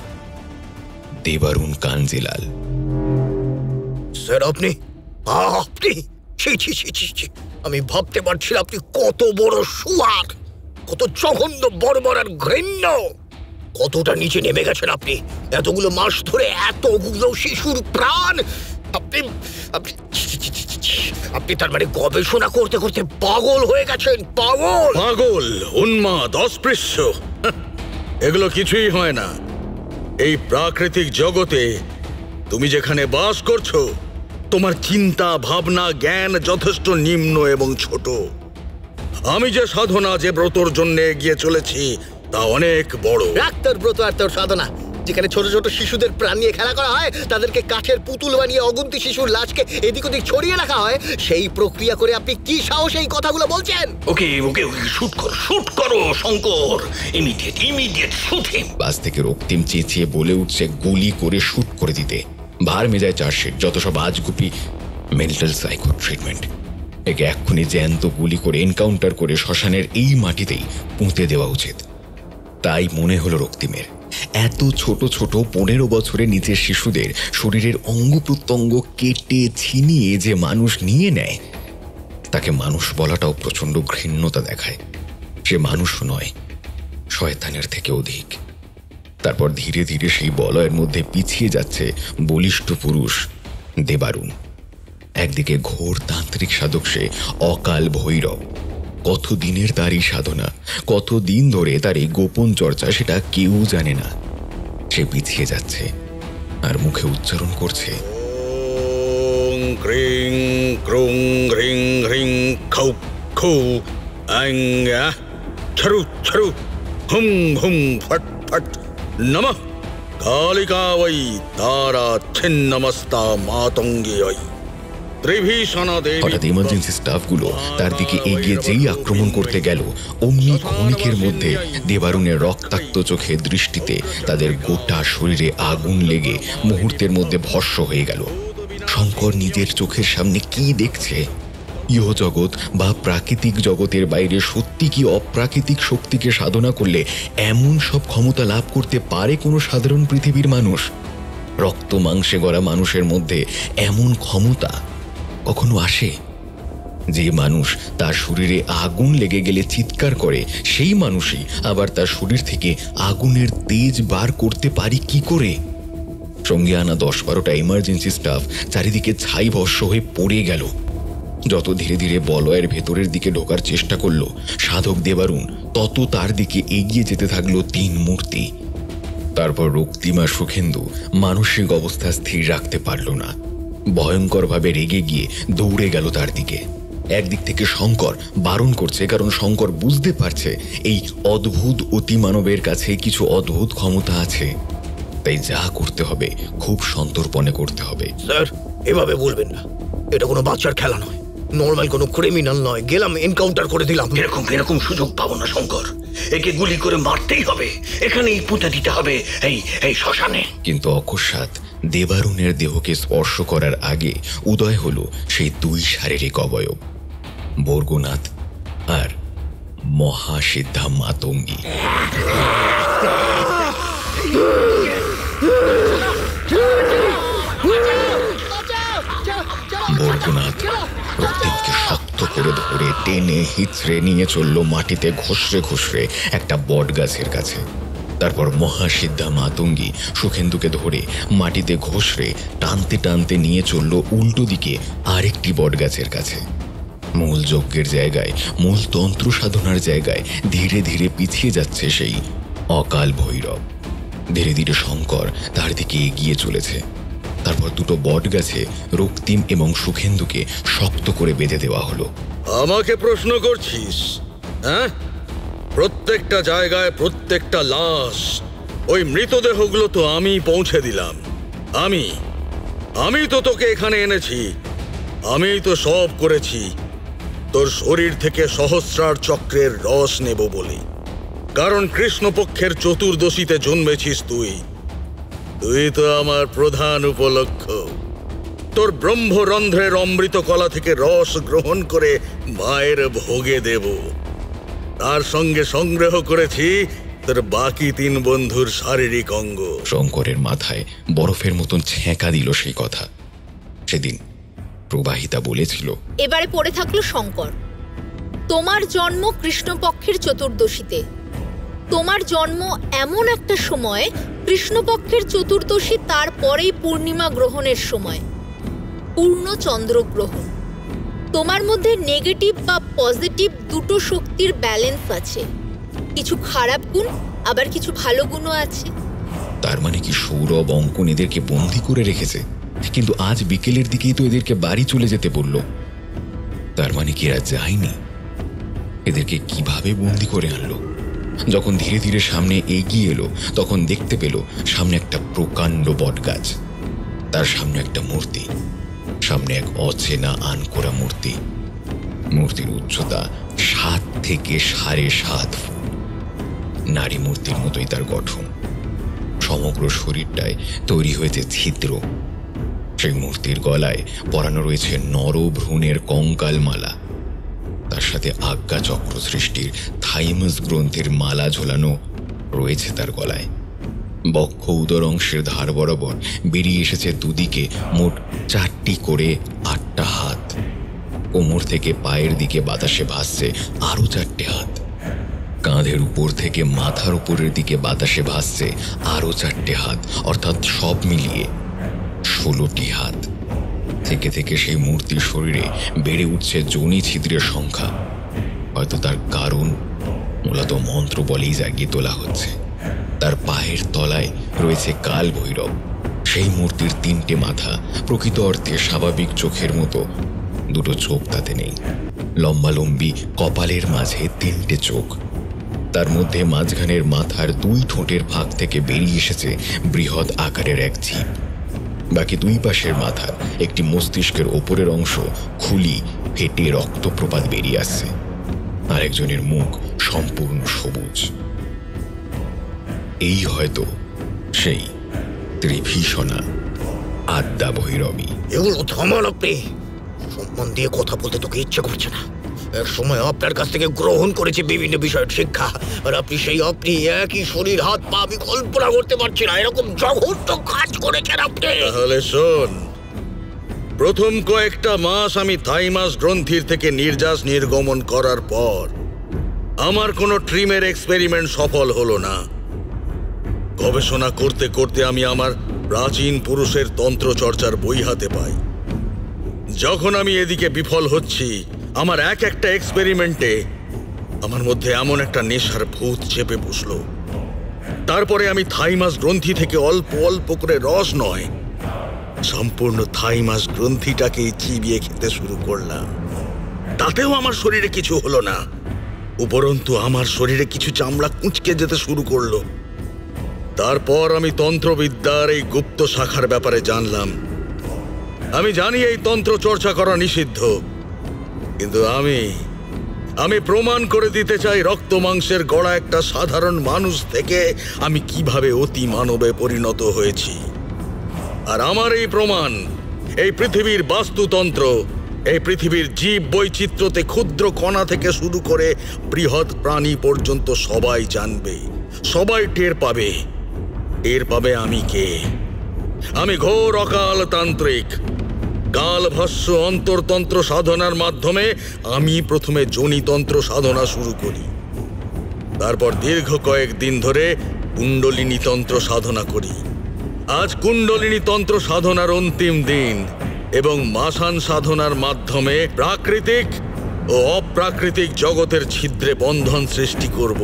দেবারুণ কাঞ্জিলাল। স্যার আপনি আপনি আমি ভাবতে পারছি আপনি কত বড় শুয়ার, কত জঘন্য, বর্বর আর ঘৃণ্য। কতটা নিচে নেমে গেছেন আপনি, এতগুলো মাস ধরে এতগুলো শিশুর প্রাণ। আপনি আপনি আপনি তার মানে গবেষণা করতে করতে পাগল হয়ে গেছেন। পাগল, পাগল, উন্মাদ, অস্পৃশ্য, এগুলো কিছুই হয় না। এই প্রাকৃতিক জগতে তুমি যেখানে বাস করছো, তোমার চিন্তা, ভাবনা, জ্ঞান যথেষ্ট নিম্ন এবং ছোট। আমি যে সাধনা, যে ব্রতর জন্য এগিয়ে চলেছি তা অনেক বড়। ডাক্তার ব্রত আর তোর সাধনা, যেখানে ছোট ছোট শিশুদের প্রাণ নিয়ে খেলা করা হয়, তাদেরকে কাঠের পুতুল বানিয়ে অগুন্তি শিশুর লাশকে এদিক ওদিক ছড়িয়ে রাখা হয়, সেই প্রক্রিয়া করে আপনি কি সাহসে এই কথাগুলো বলছেন? ওকে ওকে শুট করো শঙ্কর, ইমিডিয়েট শুট হিম। বাস থেকে রক্তিম চেঁচিয়ে বলে উঠছে গুলি করে শুট করে দিতে। ভার মেজায় চার্জশিট, যত সব আজগুপি মেন্টাল সাইকো ট্রিটমেন্ট। একে এক্ষুনি জ্যান্ত গুলি করে এনকাউন্টার করে শ্মশানের এই মাটিতেই পুঁতে দেওয়া উচিত। তাই মনে হলো রক্তিমের। এত ছোট ছোট 15 বছরের নিচের শিশুদের শরীরের অঙ্গ প্রত্যঙ্গ কেটে ছিনিয়ে যে মানুষ নিয়ে নেয়, তাকে মানুষ বলাটাও প্রচন্ড ঘৃণ্যতা দেখায়। সে মানুষ নয়, শয়তানের থেকে অধিক। তারপর ধীরে ধীরে সেই বলয়ের মধ্যে পিছিয়ে যাচ্ছে বলিষ্ঠ পুরুষ দেবারুণ। একদিকে ঘোর তান্ত্রিক সাধক সে, অকাল ভৈরব। কত দিনের তারই সাধনা, কতদিন ধরে তার এই গোপন চর্চা, সেটা কেউ জানে না। সে পিছিয়ে যাচ্ছে আর মুখে উচ্চারণ করছে, ওং ক্রিং ক্রুং হ্রিং হ্রিং খৌ খৌ আং ছরু ছরু হুম হুম ফট ফট নমঃ কালিকা वै तारा छिन्नमस्ता मातंगी वै হঠাৎ ইমার্জেন্সি স্টাফগুলো তার দিকে এগিয়ে যেই আক্রমণ করতে গেল, অমনি ক্ষণিকের মধ্যে দেবারুণের রক্তাক্ত চোখের দৃষ্টিতে তাদের গোটা শরীরে আগুন লেগে মুহূর্তের মধ্যে ভস্ম হয়ে গেল। শঙ্কর নিজের চোখের সামনে কি দেখছে? ইহজগৎ বা প্রাকৃতিক জগতের বাইরে সত্যি কি অপ্রাকৃতিক শক্তিকে সাধনা করলে এমন সব ক্ষমতা লাভ করতে পারে কোনো সাধারণ পৃথিবীর মানুষ? রক্ত মাংসে গড়া মানুষের মধ্যে এমন ক্ষমতা কখনো আসে? যে মানুষ তার শরীরে আগুন লেগে গেলে চিৎকার করে, সেই মানুষই আবার তার শরীর থেকে আগুনের তেজ বার করতে পারে কি করে? সঙ্গে আনা 10-12টা ইমার্জেন্সি স্টাফ চারিদিকে ছাই ভস্ম হয়ে পড়ে গেল। যত ধীরে ধীরে বলয়ের ভেতরের দিকে ঢোকার চেষ্টা করলো সাধক দেবারুণ, তত তার দিকে এগিয়ে যেতে থাকলো 3 মূর্তি। তারপর রক্তিমা সুখেন্দু মানসিক অবস্থা স্থির রাখতে পারল না, ভয়ঙ্করভাবে রেগে গিয়ে দৌড়ে গেল তার দিকে। একদিক থেকে শঙ্কর বারণ করছে, কারণ শঙ্কর বুঝতে পারছে এই অদ্ভুত অতিমানবের কাছে কিছু অদ্ভুত ক্ষমতা আছে, তাই যা করতে হবে খুব সন্তর্পণে করতে হবে। স্যার, এভাবে বলবেন না, এটা কোনো বাচ্চার খেলা নয়, নর্মাল কোনো ক্রিমিনাল নয়। গেলাম, এনকাউন্টার করে দিলাম। এরকম সুযোগ পাবো না শঙ্কর, একে গুলি করে মারতেই হবে, এখানেই পুঁতে দিতে হবে এই শ্মশানে। কিন্তু অকস্মাৎ দেবারুণের দেহকে স্পর্শ করার আগে উদয় হলো সেই 2 শারীরিক অবয়ব, বর্গনাথ আর মহাসিদ্ধা মাতঙ্গী। বর্গনাথ রক্তিমকে শক্ত করে ধরে টেনে হিচড়ে নিয়ে চলল মাটিতে ঘষড়ে ঘষড়ে একটা বট গাছের কাছে। তারপর মহাসিদ্ধা মাতঙ্গী সুখেন্দুকে ধরে মাটিতে ঘষড়ে টানতে টানতে নিয়ে চলল উল্টো দিকে আরেকটি বট গাছের কাছে। মূল যজ্ঞের জায়গায়, মূল তন্ত্র সাধনার জায়গায় ধীরে ধীরে পিছিয়ে যাচ্ছে সেই অকাল ভৈরব। ধীরে ধীরে শঙ্কর তার দিকে এগিয়ে চলেছে। তারপর 2টো বট গাছে রক্তিম এবং সুখেন্দুকে শক্ত করে বেঁধে দেওয়া হলো। আমাকে প্রশ্ন করছিস? হ্যাঁ, প্রত্যেকটা জায়গায় প্রত্যেকটা লাশ, ওই মৃতদেহগুলো তো আমি পৌঁছে দিলাম। আমি তো তোকে এখানে এনেছি, আমি তো সব করেছি তোর শরীর থেকে সহস্রার চক্রের রস নেব বলে। কারণ কৃষ্ণপক্ষের চতুর্দশীতে জন্মেছিস তুই তো আমার প্রধান উপলক্ষ। তোর ব্রহ্মরন্ধ্রের অমৃত কলা থেকে রস গ্রহণ করে মায়ের ভোগে দেব। তার সঙ্গে সংগ্রহ করেছি তোর বাকি 3 বন্ধুর শারীরিক অঙ্গ। শঙ্করের মাথায় বরফের মতন ছ্যাঁকা দিল সেই কথা। সেদিন প্রবাহিতা বলেছিল, এবারে পড়ে থাকলো শঙ্কর। তোমার জন্ম কৃষ্ণপক্ষের চতুর্দশীতে। তোমার জন্ম এমন একটা সময়, কৃষ্ণপক্ষের চতুর্দশী তারপরেই পূর্ণিমা গ্রহণের সময়, পূর্ণ চন্দ্রগ্রহণ। তোমার মধ্যে নেগেটিভ বা পজিটিভ 2টো শক্তির ব্যালেন্স আছে। কিছু খারাপ গুণ, আবার কিছু ভালো গুণও আছে। তার মানে কি সৌরভ অঙ্কন এদেরকে বন্দি করে রেখেছে? কিন্তু আজ বিকেলের দিকেই তো এদেরকে বাড়ি চলে যেতে বলল। তার মানে কি এরা যায়নি? এদেরকে কিভাবে বন্দি করে আনলো? যখন ধীরে ধীরে সামনে এগিয়ে এলো, তখন দেখতে পেল সামনে একটা প্রকাণ্ড বটগাছ, তার সামনে একটা মূর্তি, সামনে এক অচেনা আনকোরা মূর্তি। মূর্তির উচ্চতা 7 থেকে 7.5 ফুট। নারী মূর্তির মতোই তার গঠন, সমগ্র শরীরটায় তৈরি হয়েছে ছিদ্র। সেই মূর্তির গলায় পরানো রয়েছে নরভ্রূণের কঙ্কাল মালা, তার সাথে আজ্ঞা চক্র সৃষ্টির থাইমাস গ্রন্থের মালা ঝোলানো রয়েছে তার গলায়। বক্ষ উদর অংশের ধার বরাবর বেরিয়ে এসেছে দুদিকে মোট 4টি করে 8টা হাত। কোমর থেকে পায়ের দিকে বাতাসে ভাসছে আরো 4টে হাত। কাঁধের উপর থেকে মাথার উপরের দিকে বাতাসে ভাসছে আরো 4টে হাত, অর্থাৎ সব মিলিয়ে 16টি হাত। থেকে থেকে সেই মূর্তির শরীরে বেড়ে উঠছে যোনি ছিদ্রের সংখ্যা। হয়তো তার কারণ মূলত মন্ত্র বলেই জাগিয়ে তোলা হচ্ছে। তার পায়ের তলায় রয়েছে কাল ভৈরব। সেই মূর্তির 3টে মাথা, প্রকৃত অর্থে স্বাভাবিক চোখের মতো 2টো চোখ তাতে নেই। লম্বালম্বি কপালের মাঝে 3টে চোখ, তার মধ্যে মাঝখানের মাথার 2 ঠোঁটের ফাঁক থেকে বেরিয়ে এসেছে বৃহৎ আকারের এক জিভ। বাকি দুই পাশের মাথা একটি মস্তিষ্কের ওপরের অংশ খুলি ফেটে রক্তপ্রপাত বেরিয়ে আসছে। আরেকজনের মুখ সম্পূর্ণ সবুজ। এই হয়তো সেই ত্রিভীষণা আদ্যা ভৈরবী। এগুলো থামান আপনি। সম্মান দিয়ে কথা বলতে তোকে ইচ্ছে করছে না। এক সময় আপনার কাছ থেকে গ্রহণ করেছে বিভিন্ন বিষয়ের শিক্ষা, আর আপনি একই শরীর, হাত পা, আমি কল্পনা করতে পারছি না এরকম জঘন্য কাজ করেছেন আপনি। তাহলে শোন, প্রথম কয়েকটা মাস আমি থাইমাস গ্রন্থির থেকে নির্যাস নির্গমন করার পর আমার কোনো ট্রিমের এক্সপেরিমেন্ট সফল হলো না। গবেষণা করতে করতে আমি আমার প্রাচীন পুরুষের তন্ত্র চর্চার বই হাতে পাই। যখন আমি এদিকে বিফল হচ্ছি, আমার একটা এক্সপেরিমেন্টে আমার মধ্যে এমন একটা নেশার ভূত চেপে বসলো। তারপরে আমি থাইমাস গ্রন্থি থেকে অল্প অল্প করে রস নয়, সম্পূর্ণ থাইমাস গ্রন্থিটাকেই চিবিয়ে খেতে শুরু করলাম। তাতেও আমার শরীরে কিছু হলো না, উপরন্তু আমার শরীরে কিছু চামড়া কুঁচকে যেতে শুরু করলো। তারপর আমি তন্ত্রবিদ্যার এই গুপ্ত শাখার ব্যাপারে জানলাম। আমি জানি এই তন্ত্র চর্চা করা নিষিদ্ধ, কিন্তু আমি প্রমাণ করে দিতে চাই রক্ত মাংসের গড়া একটা সাধারণ মানুষ থেকে আমি কিভাবে অতি মানবে পরিণত হয়েছি। আর আমার এই প্রমাণ এই পৃথিবীর বাস্তুতন্ত্র, এই পৃথিবীর জীব বৈচিত্র্যতে ক্ষুদ্র কণা থেকে শুরু করে বৃহৎ প্রাণী পর্যন্ত সবাই জানবে, সবাই টের পাবে। আমি কে? আমি ঘোর অকাল তান্ত্রিক। কালভস্য অন্তর্তন্ত্র সাধনার মাধ্যমে আমি প্রথমে যোনিতন্ত্র সাধনা শুরু করি। তারপর দীর্ঘ কয়েকদিন ধরে কুণ্ডলিনী তন্ত্র সাধনা করি। আজ কুণ্ডলিনী তন্ত্র সাধনার অন্তিম দিন এবং মাসান সাধনার মাধ্যমে প্রাকৃতিক ও অপ্রাকৃতিক জগতের ছিদ্রে বন্ধন সৃষ্টি করব।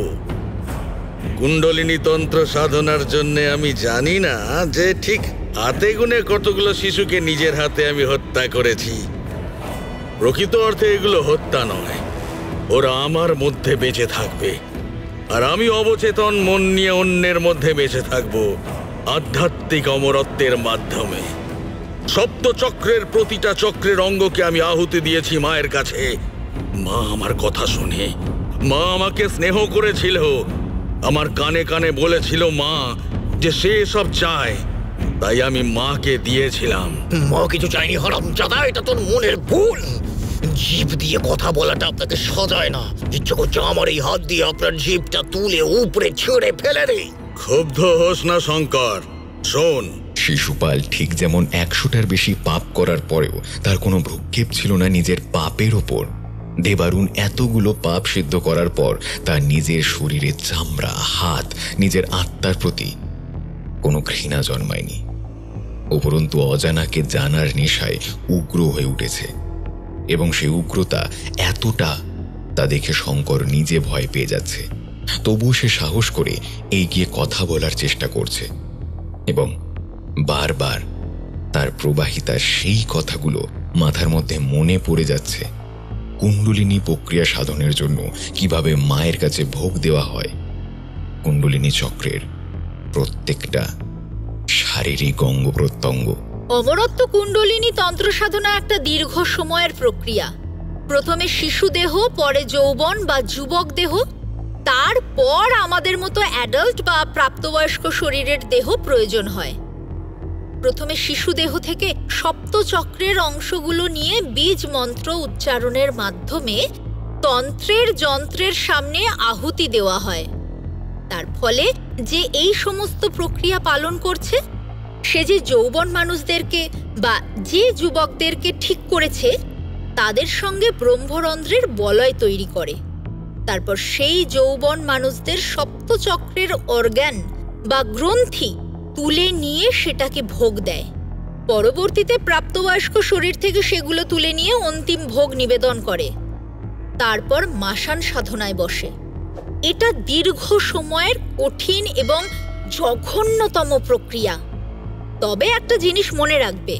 কুণ্ডলিনী তন্ত্র সাধনার জন্য আমি জানি না যে ঠিক হাতে গুনে কতগুলো শিশুকে নিজের হাতে আমি হত্যা করেছি। প্রকৃত অর্থে এগুলো হত্যা নয়, ওরা আমার মধ্যে বেঁচে থাকবে, আর আমি অবচেতন মন নিয়ে অন্যের মধ্যে বেঁচে থাকব আধ্যাত্মিক অমরত্বের মাধ্যমে। সপ্তচক্রের প্রতিটা চক্রের অঙ্গকে আমি আহুতি দিয়েছি মায়ের কাছে। মা আমার কথা শুনে, মা আমাকে স্নেহ করেছিল, আমার কানে কানে বলেছিল মা যে সে সব চায়, তাই আমি মাকে দিয়েছিলাম। মা কিছু চাইনি হারামজাদা, এটা তোর মনের ভুল। জিভ দিয়ে কথা বলাটা আপনাকে সাজায় না। ইচ্ছে করছে আমার এই হাত দিয়ে আপনার জিভটা তুলে উপরে ছেড়ে ফেলে রে। ক্ষুব্ধ হোস না শঙ্কর, শোন। শিশুপাল ঠিক যেমন 100টার বেশি পাপ করার পরেও তার কোনো ভ্রুক্ষেপ ছিল না নিজের পাপের ওপর। দেবারুণ এতগুলো পাপ সিদ্ধ করার পর তার নিজের শরীরে চামড়া, হাত, নিজের আত্মার প্রতি কোনো ঘৃণা জন্মায়নি। উপরন্তু অজানাকে জানার নেশায় উগ্র হয়ে উঠেছে, এবং সেই উগ্রতা এতটা তা দেখে শঙ্কর নিজে ভয় পেয়ে যাচ্ছে। তবুও সে সাহস করে এগিয়ে কথা বলার চেষ্টা করছে, এবং বারবার তার প্রবাহিতা সেই কথাগুলো মাথার মধ্যে মনে পড়ে যাচ্ছে। কুণ্ডলিনী প্রক্রিয়া সাধনের জন্য কিভাবে মায়ের কাছে ভোগ দেওয়া হয়, কুণ্ডলিনী চক্রের প্রত্যেকটা শারীরিক অঙ্গ প্রত্যঙ্গ। অমরত্ব কুণ্ডলিনী তন্ত্র সাধনা একটা দীর্ঘ সময়ের প্রক্রিয়া। প্রথমে শিশু দেহ, পরে যৌবন বা যুবক দেহ, তারপর আমাদের মতো অ্যাডাল্ট বা প্রাপ্তবয়স্ক শরীরের দেহ প্রয়োজন হয়। প্রথমে শিশু দেহ থেকে সপ্তচক্রের অংশগুলো নিয়ে বীজ মন্ত্র উচ্চারণের মাধ্যমে তন্ত্রের যন্ত্রের সামনে আহুতি দেওয়া হয়। তার ফলে যে এই সমস্ত প্রক্রিয়া পালন করছে, সে যে যৌবন মানুষদেরকে বা যে যুবকদেরকে ঠিক করেছে তাদের সঙ্গে ব্রহ্মরন্ধ্রের বলয় তৈরি করে। তারপর সেই যৌবন মানুষদের সপ্তচক্রের অর্গান বা গ্রন্থি তুলে নিয়ে সেটাকে ভোগ দেয়। পরবর্তীতে প্রাপ্তবয়স্ক শরীর থেকে সেগুলো তুলে নিয়ে অন্তিম ভোগ নিবেদন করে। তারপর মাসান সাধনায় বসে। এটা দীর্ঘ সময়ের কঠিন এবং জঘন্যতম প্রক্রিয়া। তবে একটা জিনিস মনে রাখবে,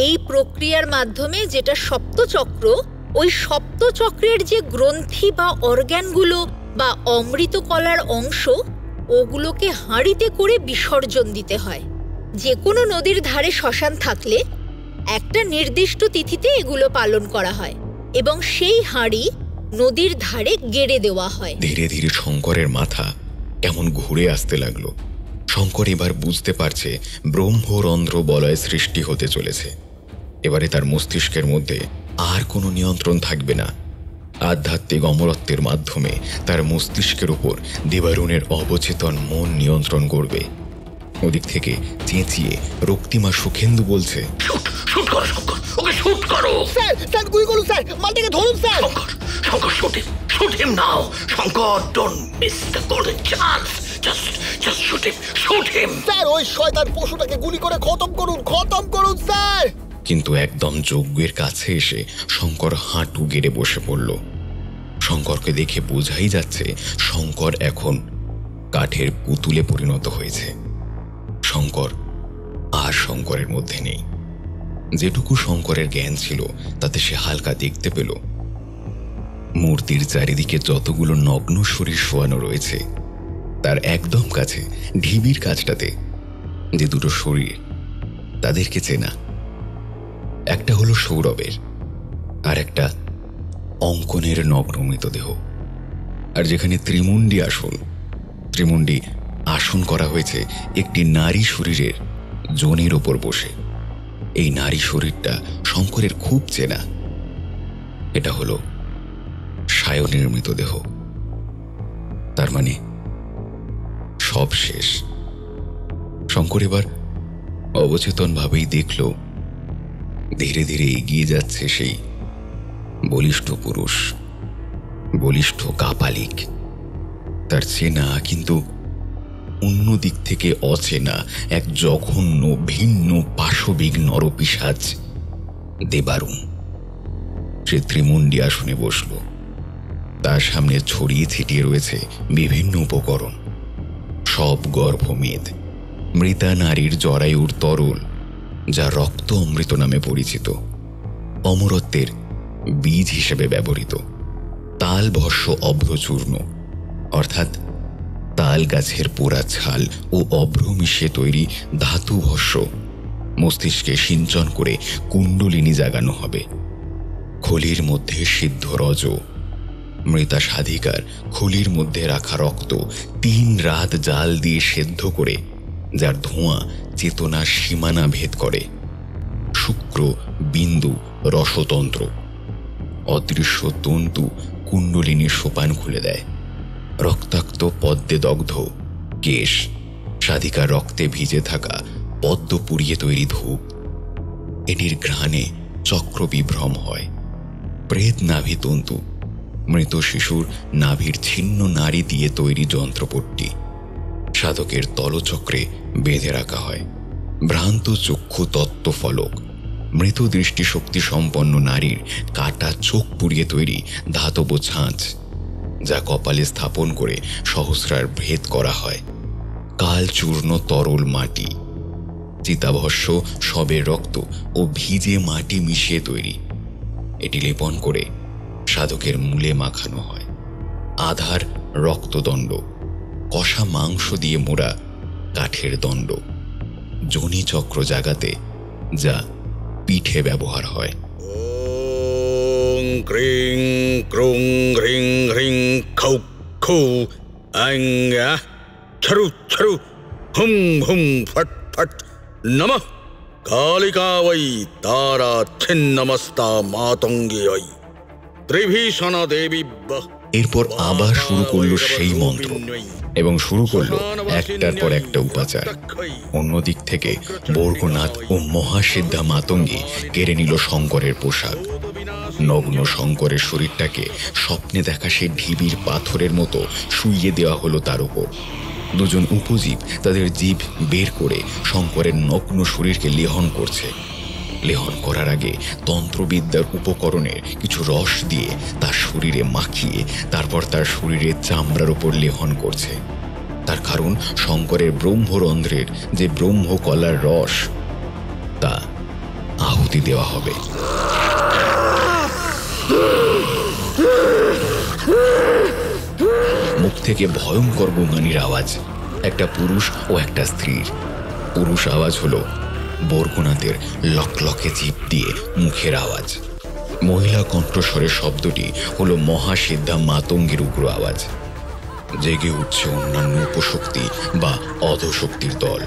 এই প্রক্রিয়ার মাধ্যমে যেটা সপ্তচক্র, ওই সপ্তচক্রের যে গ্রন্থি বা অর্গানগুলো বা অমৃত কলার অংশ, ওগুলোকে হাঁড়িতে করে বিসর্জন দিতে হয়। যে কোনো নদীর ধারে শ্মশান থাকলে একটা নির্দিষ্ট তিথিতে এগুলো পালন করা হয় এবং সেই হাঁড়ি নদীর ধারে গেড়ে দেওয়া হয়। ধীরে ধীরে শঙ্করের মাথা কেমন ঘুরে আসতে লাগলো। শঙ্কর এবার বুঝতে পারছে ব্রহ্মরন্ধ্র বলয় সৃষ্টি হতে চলেছে। এবারে তার মস্তিষ্কের মধ্যে আর কোনো নিয়ন্ত্রণ থাকবে না। আধ্যাত্মিক অমরত্বের মাধ্যমে তার মস্তিষ্কের উপর দেবারুণের অবচেতন মন নিয়ন্ত্রণ করবে। ওদিক থেকে চেঁচিয়ে রক্তিমা সুখেন্দু বলছে, শুট করো শঙ্কর, ওকে শুট করো। স্যার স্যার গুলি করুন স্যার, মালটাকে ধরুন sir. Shankar shoot him now. Shankar, don't miss the golden chance. Just shoot him. Sir ওই শয়তান পশুটাকে গুলি করে খতম করুন স্যার। কিন্তু একদম যজ্ঞের কাছে এসে শঙ্কর হাঁটু গেড়ে বসে পড়ল। শঙ্করকে দেখে বোঝাই যাচ্ছে শঙ্কর এখন কাঠের পুতুলে পরিণত হয়েছে। শঙ্কর আর শঙ্করের মধ্যে নেই। যেটুকু শঙ্করের জ্ঞান ছিল তাতে সে হালকা দেখতে পেল মূর্তির চারিদিকে যতগুলো নগ্ন শরীর শোয়ানো রয়েছে তার একদম কাছে ঢিবির কাছটাতে যে দুটো শরীর, তাদেরকে চেনা। একটা হলো সৌরভের, আর একটা অঙ্কনের নগ্ন মৃতদেহ। আর যেখানে ত্রিমুণ্ডী আসন করা হয়েছে একটি নারী শরীরের জনের ওপর বসে। এই নারী শরীরটা শঙ্করের খুব চেনা। এটা হলো সায়নের মৃতদেহ। তার মানে সব শেষ। শঙ্কর এবার অবচেতনভাবেই দেখল ধীরে ধীরে এগিয়ে যাচ্ছে সেই বলিষ্ঠ পুরুষ, বলিষ্ঠ কাপালিক। তার চেনা কিন্তু অন্য দিক থেকে অচেনা এক জঘন্য ভিন্ন পাশবিক নরপিশাচ দেবারুণ। সে ত্রিমুণ্ডী আসনে বসল। তার সামনে ছড়িয়ে ছিটিয়ে রয়েছে বিভিন্ন উপকরণ, সব গর্ভমেদ, মৃতা নারীর জরায়ুর তরল, যা রক্ত অমৃত নামে পরিচিত, অমরত্বের বীজ হিসেবে ব্যবহৃত, তাল ভস্য অভ্রচূর্ণ অর্থাৎ তাল গাছের পোড়া ছাল ও অভ্র মিশিয়ে তৈরি ধাতু ভস্য মস্তিষ্কে সিঞ্চন করে কুণ্ডলিনী জাগানো হবে। খলির মধ্যে সিদ্ধ রজ, মৃতা সাধিকার খলির মধ্যে রাখা রক্ত 3 রাত জাল দিয়ে সেদ্ধ করে যার ধোঁয়া চেতনার সীমানা ভেদ করে। শুক্র বিন্দু রসতন্ত্র, অদৃশ্য তন্তু কুণ্ডলিনীর সোপান খুলে দেয়। রক্তাক্ত পদ্মে দগ্ধ কেশ, সাধিকার রক্তে ভিজে থাকা পদ্ম পুড়িয়ে তৈরি ধূপ, এটির ঘ্রাণে চক্র বিভ্রম হয়। প্রেত নাভি তন্তু, মৃত শিশুর নাভির ছিন্ন নাড়ি দিয়ে তৈরি যন্ত্রপট্টি সাধকের তলচক্রে বেঁধে রাখা হয়। ভ্রান্ত চক্ষু তত্ত্বফলক, মৃত দৃষ্টিশক্তি সম্পন্ন নারীর কাটা চোখ পুড়িয়ে তৈরি ধাতব ছাঁচ, যা কপালে স্থাপন করে সহস্রার ভেদ করা হয়। কালচূর্ণ তরল মাটি, চিতাভস্য সবে রক্ত ও ভিজে মাটি মিশিয়ে তৈরি, এটি লেপন করে সাধকের মূলে মাখানো হয়। আধার রক্তদণ্ড, কষা মাংস দিয়ে মোড়া কাঠের দণ্ড, যোনি চক্র জাগাতে যা পিঠে ব্যবহার হয়। ওং ক্রিং ক্রুং হ্রিং হ্রিং খৌ খৌ আং ছরু ছরু হুম হুম ফট ফট নমঃ কালিকা বৈ তারা ছিন্নমস্তা মাতঙ্গী ওই ত্রিভীষণ দেবী। এরপর আবার শুরু করলো সেই মন্ত্র এবং শুরু করলো একটার পর একটা উপাচার। অন্যদিক থেকে বর্গনাথ ও মহাসিদ্ধা মাতঙ্গী কেড়ে নিল শঙ্করের পোশাক। নগ্ন শঙ্করের শরীরটাকে স্বপ্নে দেখা সেই ঢিবির পাথরের মতো শুইয়ে দেওয়া হলো তার উপর। দুজন উপজীব তাদের জিভ বের করে শঙ্করের নগ্ন শরীরকে লেহন করছে। লেহন করার আগে তন্ত্রবিদ্যার উপকরণের কিছু রস দিয়ে তার শরীরে মাখিয়ে তারপর তার শরীরের চামড়ার উপর লেহন করছে। তার কারণ শঙ্করের ব্রহ্মরন্ধ্রের যে ব্রহ্মকলার রস তা আহুতি দেওয়া হবে। মুখ থেকে ভয়ঙ্কর গোঙানির আওয়াজ, একটা পুরুষ ও একটা স্ত্রীর। পুরুষ আওয়াজ হলো বরগুনাথের লকলকে জিভ দিয়ে মুখের আওয়াজ। মহিলা কণ্ঠস্বরের শব্দটি হলো মহাসিদ্ধা মাতঙ্গের উগ্র আওয়াজ। জেগে উঠছে অন্যান্য উপশক্তি বা অধশক্তির দল।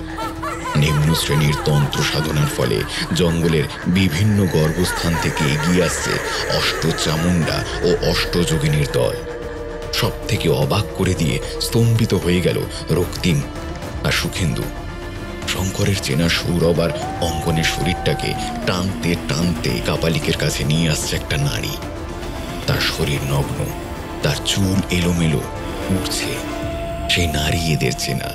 নিম্ন শ্রেণীর তন্ত্র সাধনার ফলে জঙ্গলের বিভিন্ন গর্ভস্থান থেকে এগিয়ে আসছে অষ্টচামুণ্ডা ও অষ্টযোগিনীর দল। সব থেকে অবাক করে দিয়ে স্তম্ভিত হয়ে গেল রক্তিম আর সুখেন্দু। শঙ্করের চেনা সৌরভ আর অঙ্কনের শরীরটাকে টানতে টানতে কাপালিকের কাছে নিয়ে আসছে একটা নারী। তার শরীর নগ্ন, তার চুল এলোমেলো, উঠছে। সেই নারী এদের চেনা।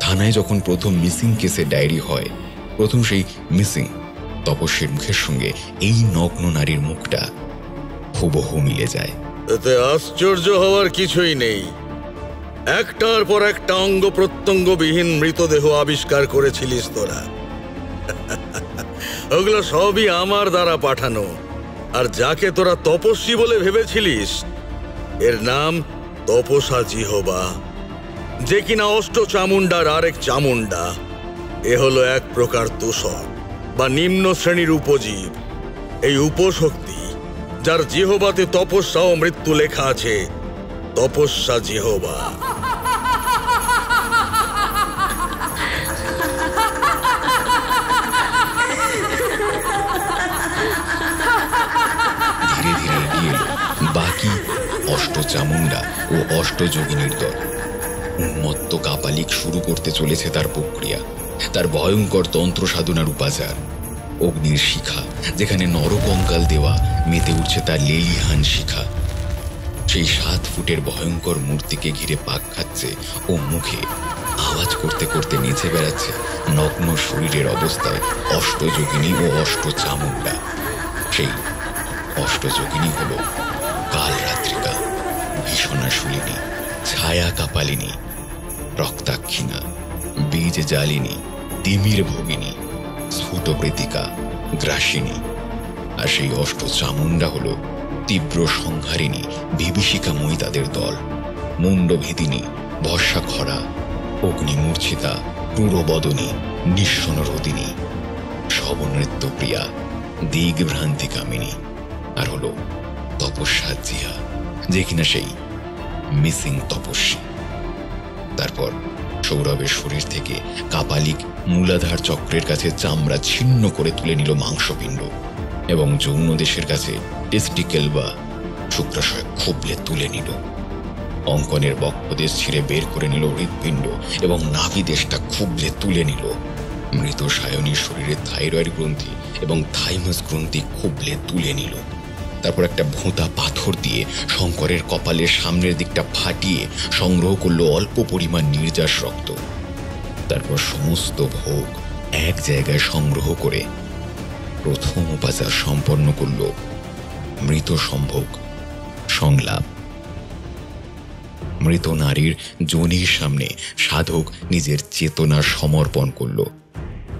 থানায় যখন প্রথম মিসিং কেসে ডায়েরি হয়, প্রথম সেই মিসিং তপস্বীর মুখের সঙ্গে এই নগ্ন নারীর মুখটা হুবহু মিলে যায়। এতে আশ্চর্য হওয়ার কিছুই নেই। একটার পর একটা অঙ্গ প্রত্যঙ্গবিহীন মৃতদেহ আবিষ্কার করেছিলিস তোরা। ওগুলো সবই আমার দ্বারা পাঠানো। আর যাকে তোরা তপস্বী বলে ভেবেছিলিস, এর নাম তপসা জিহবা, যে কিনা অষ্ট চামুন্ডার আরেক চামুন্ডা। এ হলো এক প্রকার তোষক বা নিম্ন শ্রেণীর উপজীব। এই উপশক্তি, যার জিহবাতে তপস্যা ও মৃত্যু লেখা আছে, তপস্যা জিহবা। ধীরে ধীরে এগিয়ে এলো বাকি অষ্টচামুণ্ডা ও অষ্টযোগিনীর দল। উন্মত্ত কাপালিক শুরু করতে চলেছে তার প্রক্রিয়া, তার ভয়ঙ্কর তন্ত্র সাধনার উপাচার। অগ্নির শিখা, যেখানে নরকঙ্কাল দেওয়া, মেতে উঠছে তার লেলিহান শিখা। সেই 7 ফুটের ভয়ঙ্কর মূর্তিকে ঘিরে পাক খাচ্ছে ও মুখে আওয়াজ করতে করতে নেচে বেড়াচ্ছে নগ্ন শরীরের অবস্থায় অষ্টযোগিনী ও অষ্টচামুণ্ডা। সেই অষ্টযোগিনী হল কালরাত্রিকা, ভীষণা শুলিনী, ছায়া কাপালিনী, রক্তাক্ষিণা, বীজ জালিনী, তিমির ভোগিনী, স্ফুটবৃতিকা, গ্রাসিনী। আর সেই অষ্টচামুণ্ডা হল তীব্র সংহারিণী, বিভীষিকাময়ী তাদের দল। মুন্ডভেদিনী, বর্ষাখরা, অগ্নিমূর্ছিতা, ক্রূরবদনী, নিঃসনরোদিনী, শবনৃত্যপ্রিয়া, দিগ্ভ্রান্তিকামিনী। আর হল তপস্যা জিহা, যে কিনা সেই মিসিং তপস্বী। তারপর সৌরভের শরীর থেকে কাপালিক মূলাধার চক্রের কাছে চামড়া ছিন্ন করে তুলে নিল মাংসপিণ্ড এবং যৌন দেশের কাছে টেস্টিকেল বা শুক্রাশয় খুবলে তুলে নিল। অঙ্কনের বক্ষদেশ ছিঁড়ে বের করে নিল হৃৎপিণ্ড এবং নাভিদেশটা খুবলে তুলে নিল। মৃত সায়নীর শরীরে থাইরয়েড গ্রন্থি এবং থাইমাস গ্রন্থি খুবলে তুলে নিল। তারপর একটা ভোঁতা পাথর দিয়ে শঙ্করের কপালের সামনের দিকটা ফাটিয়ে সংগ্রহ করলো অল্প পরিমাণ নির্যাস রক্ত। তারপর সমস্ত ভোগ এক জায়গায় সংগ্রহ করে প্রথম উপাচার সম্পন্ন করল মৃত সম্ভোগ সংলাপ। মৃত নারীর যোনির সামনে সাধক নিজের চেতনা সমর্পণ করল।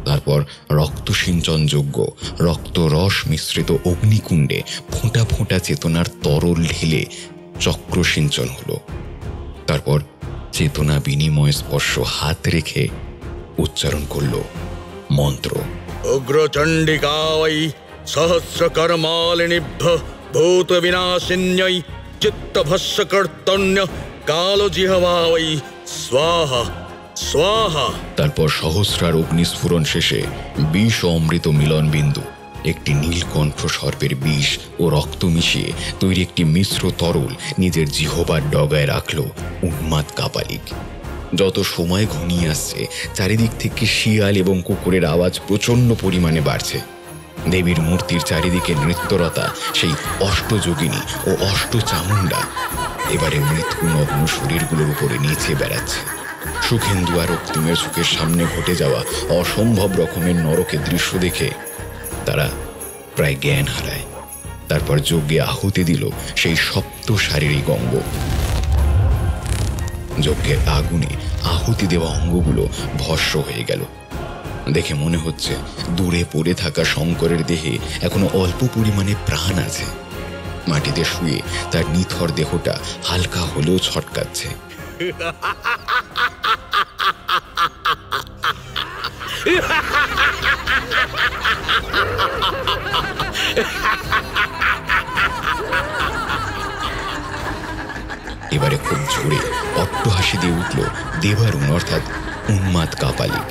তারপর রক্তসিঞ্চনযোগ্য রক্তরস মিশ্রিত অগ্নিকুণ্ডে ফোঁটা ফোঁটা চেতনার তরল ঢেলে চক্রসিঞ্চন হল। তারপর চেতনা বিনিময় স্পর্শ হাত রেখে উচ্চারণ করল মন্ত্র। উগ্রচণ্ডিকায় সহস্রকর্মালিনিভ্য ভূত বিনাশিন্যৈ চিত্তভস্যকর্তন্য কালজিহ্বায় স্বাহা স্বাহা। তারপর সহস্রার অগ্নিস্ফুরণ শেষে বিষ ও অমৃত মিলন বিন্দু, একটি নীলকণ্ঠ সর্পের বিষ ও রক্ত মিশিয়ে তৈরি একটি মিশ্র তরল নিজের জিহ্বার ডগায় রাখল উন্মাদ কাপালিক। যত সময় ঘনিয়ে আসছে চারিদিক থেকে শিয়াল এবং কুকুরের আওয়াজ প্রচণ্ড পরিমাণে বাড়ছে। দেবীর মূর্তির চারিদিকে নৃত্যরতা সেই অষ্টযোগিনী ও অষ্টচামুণ্ডা এবারে মৃত্যু নগ্ন শরীরগুলোর উপরে নিচে বেড়াচ্ছে। সুখেন্দু আর রক্তিমের চোখের সামনে ঘটে যাওয়া অসম্ভব রকমের নরকের দৃশ্য দেখে তারা প্রায় জ্ঞান হারায়। তারপর যজ্ঞে আহুতি দিল সেই সপ্ত শারীরিক অঙ্গ। যজ্ঞের আগুনে আহুতি দেওয়া অঙ্গগুলো ভস্ম হয়ে গেল। দেখে মনে হচ্ছে দূরে পড়ে থাকা শঙ্করের দেহে এখনো অল্প পরিমাণে প্রাণ আছে। মাটিতে শুয়ে তার নিথর দেহটা হালকা হলেও ছটকাচ্ছে। এবারে খুব জোরে অট্টহাসি দিয়ে উঠল দেবারুণ অর্থাৎ উন্মাদ কাপালিক।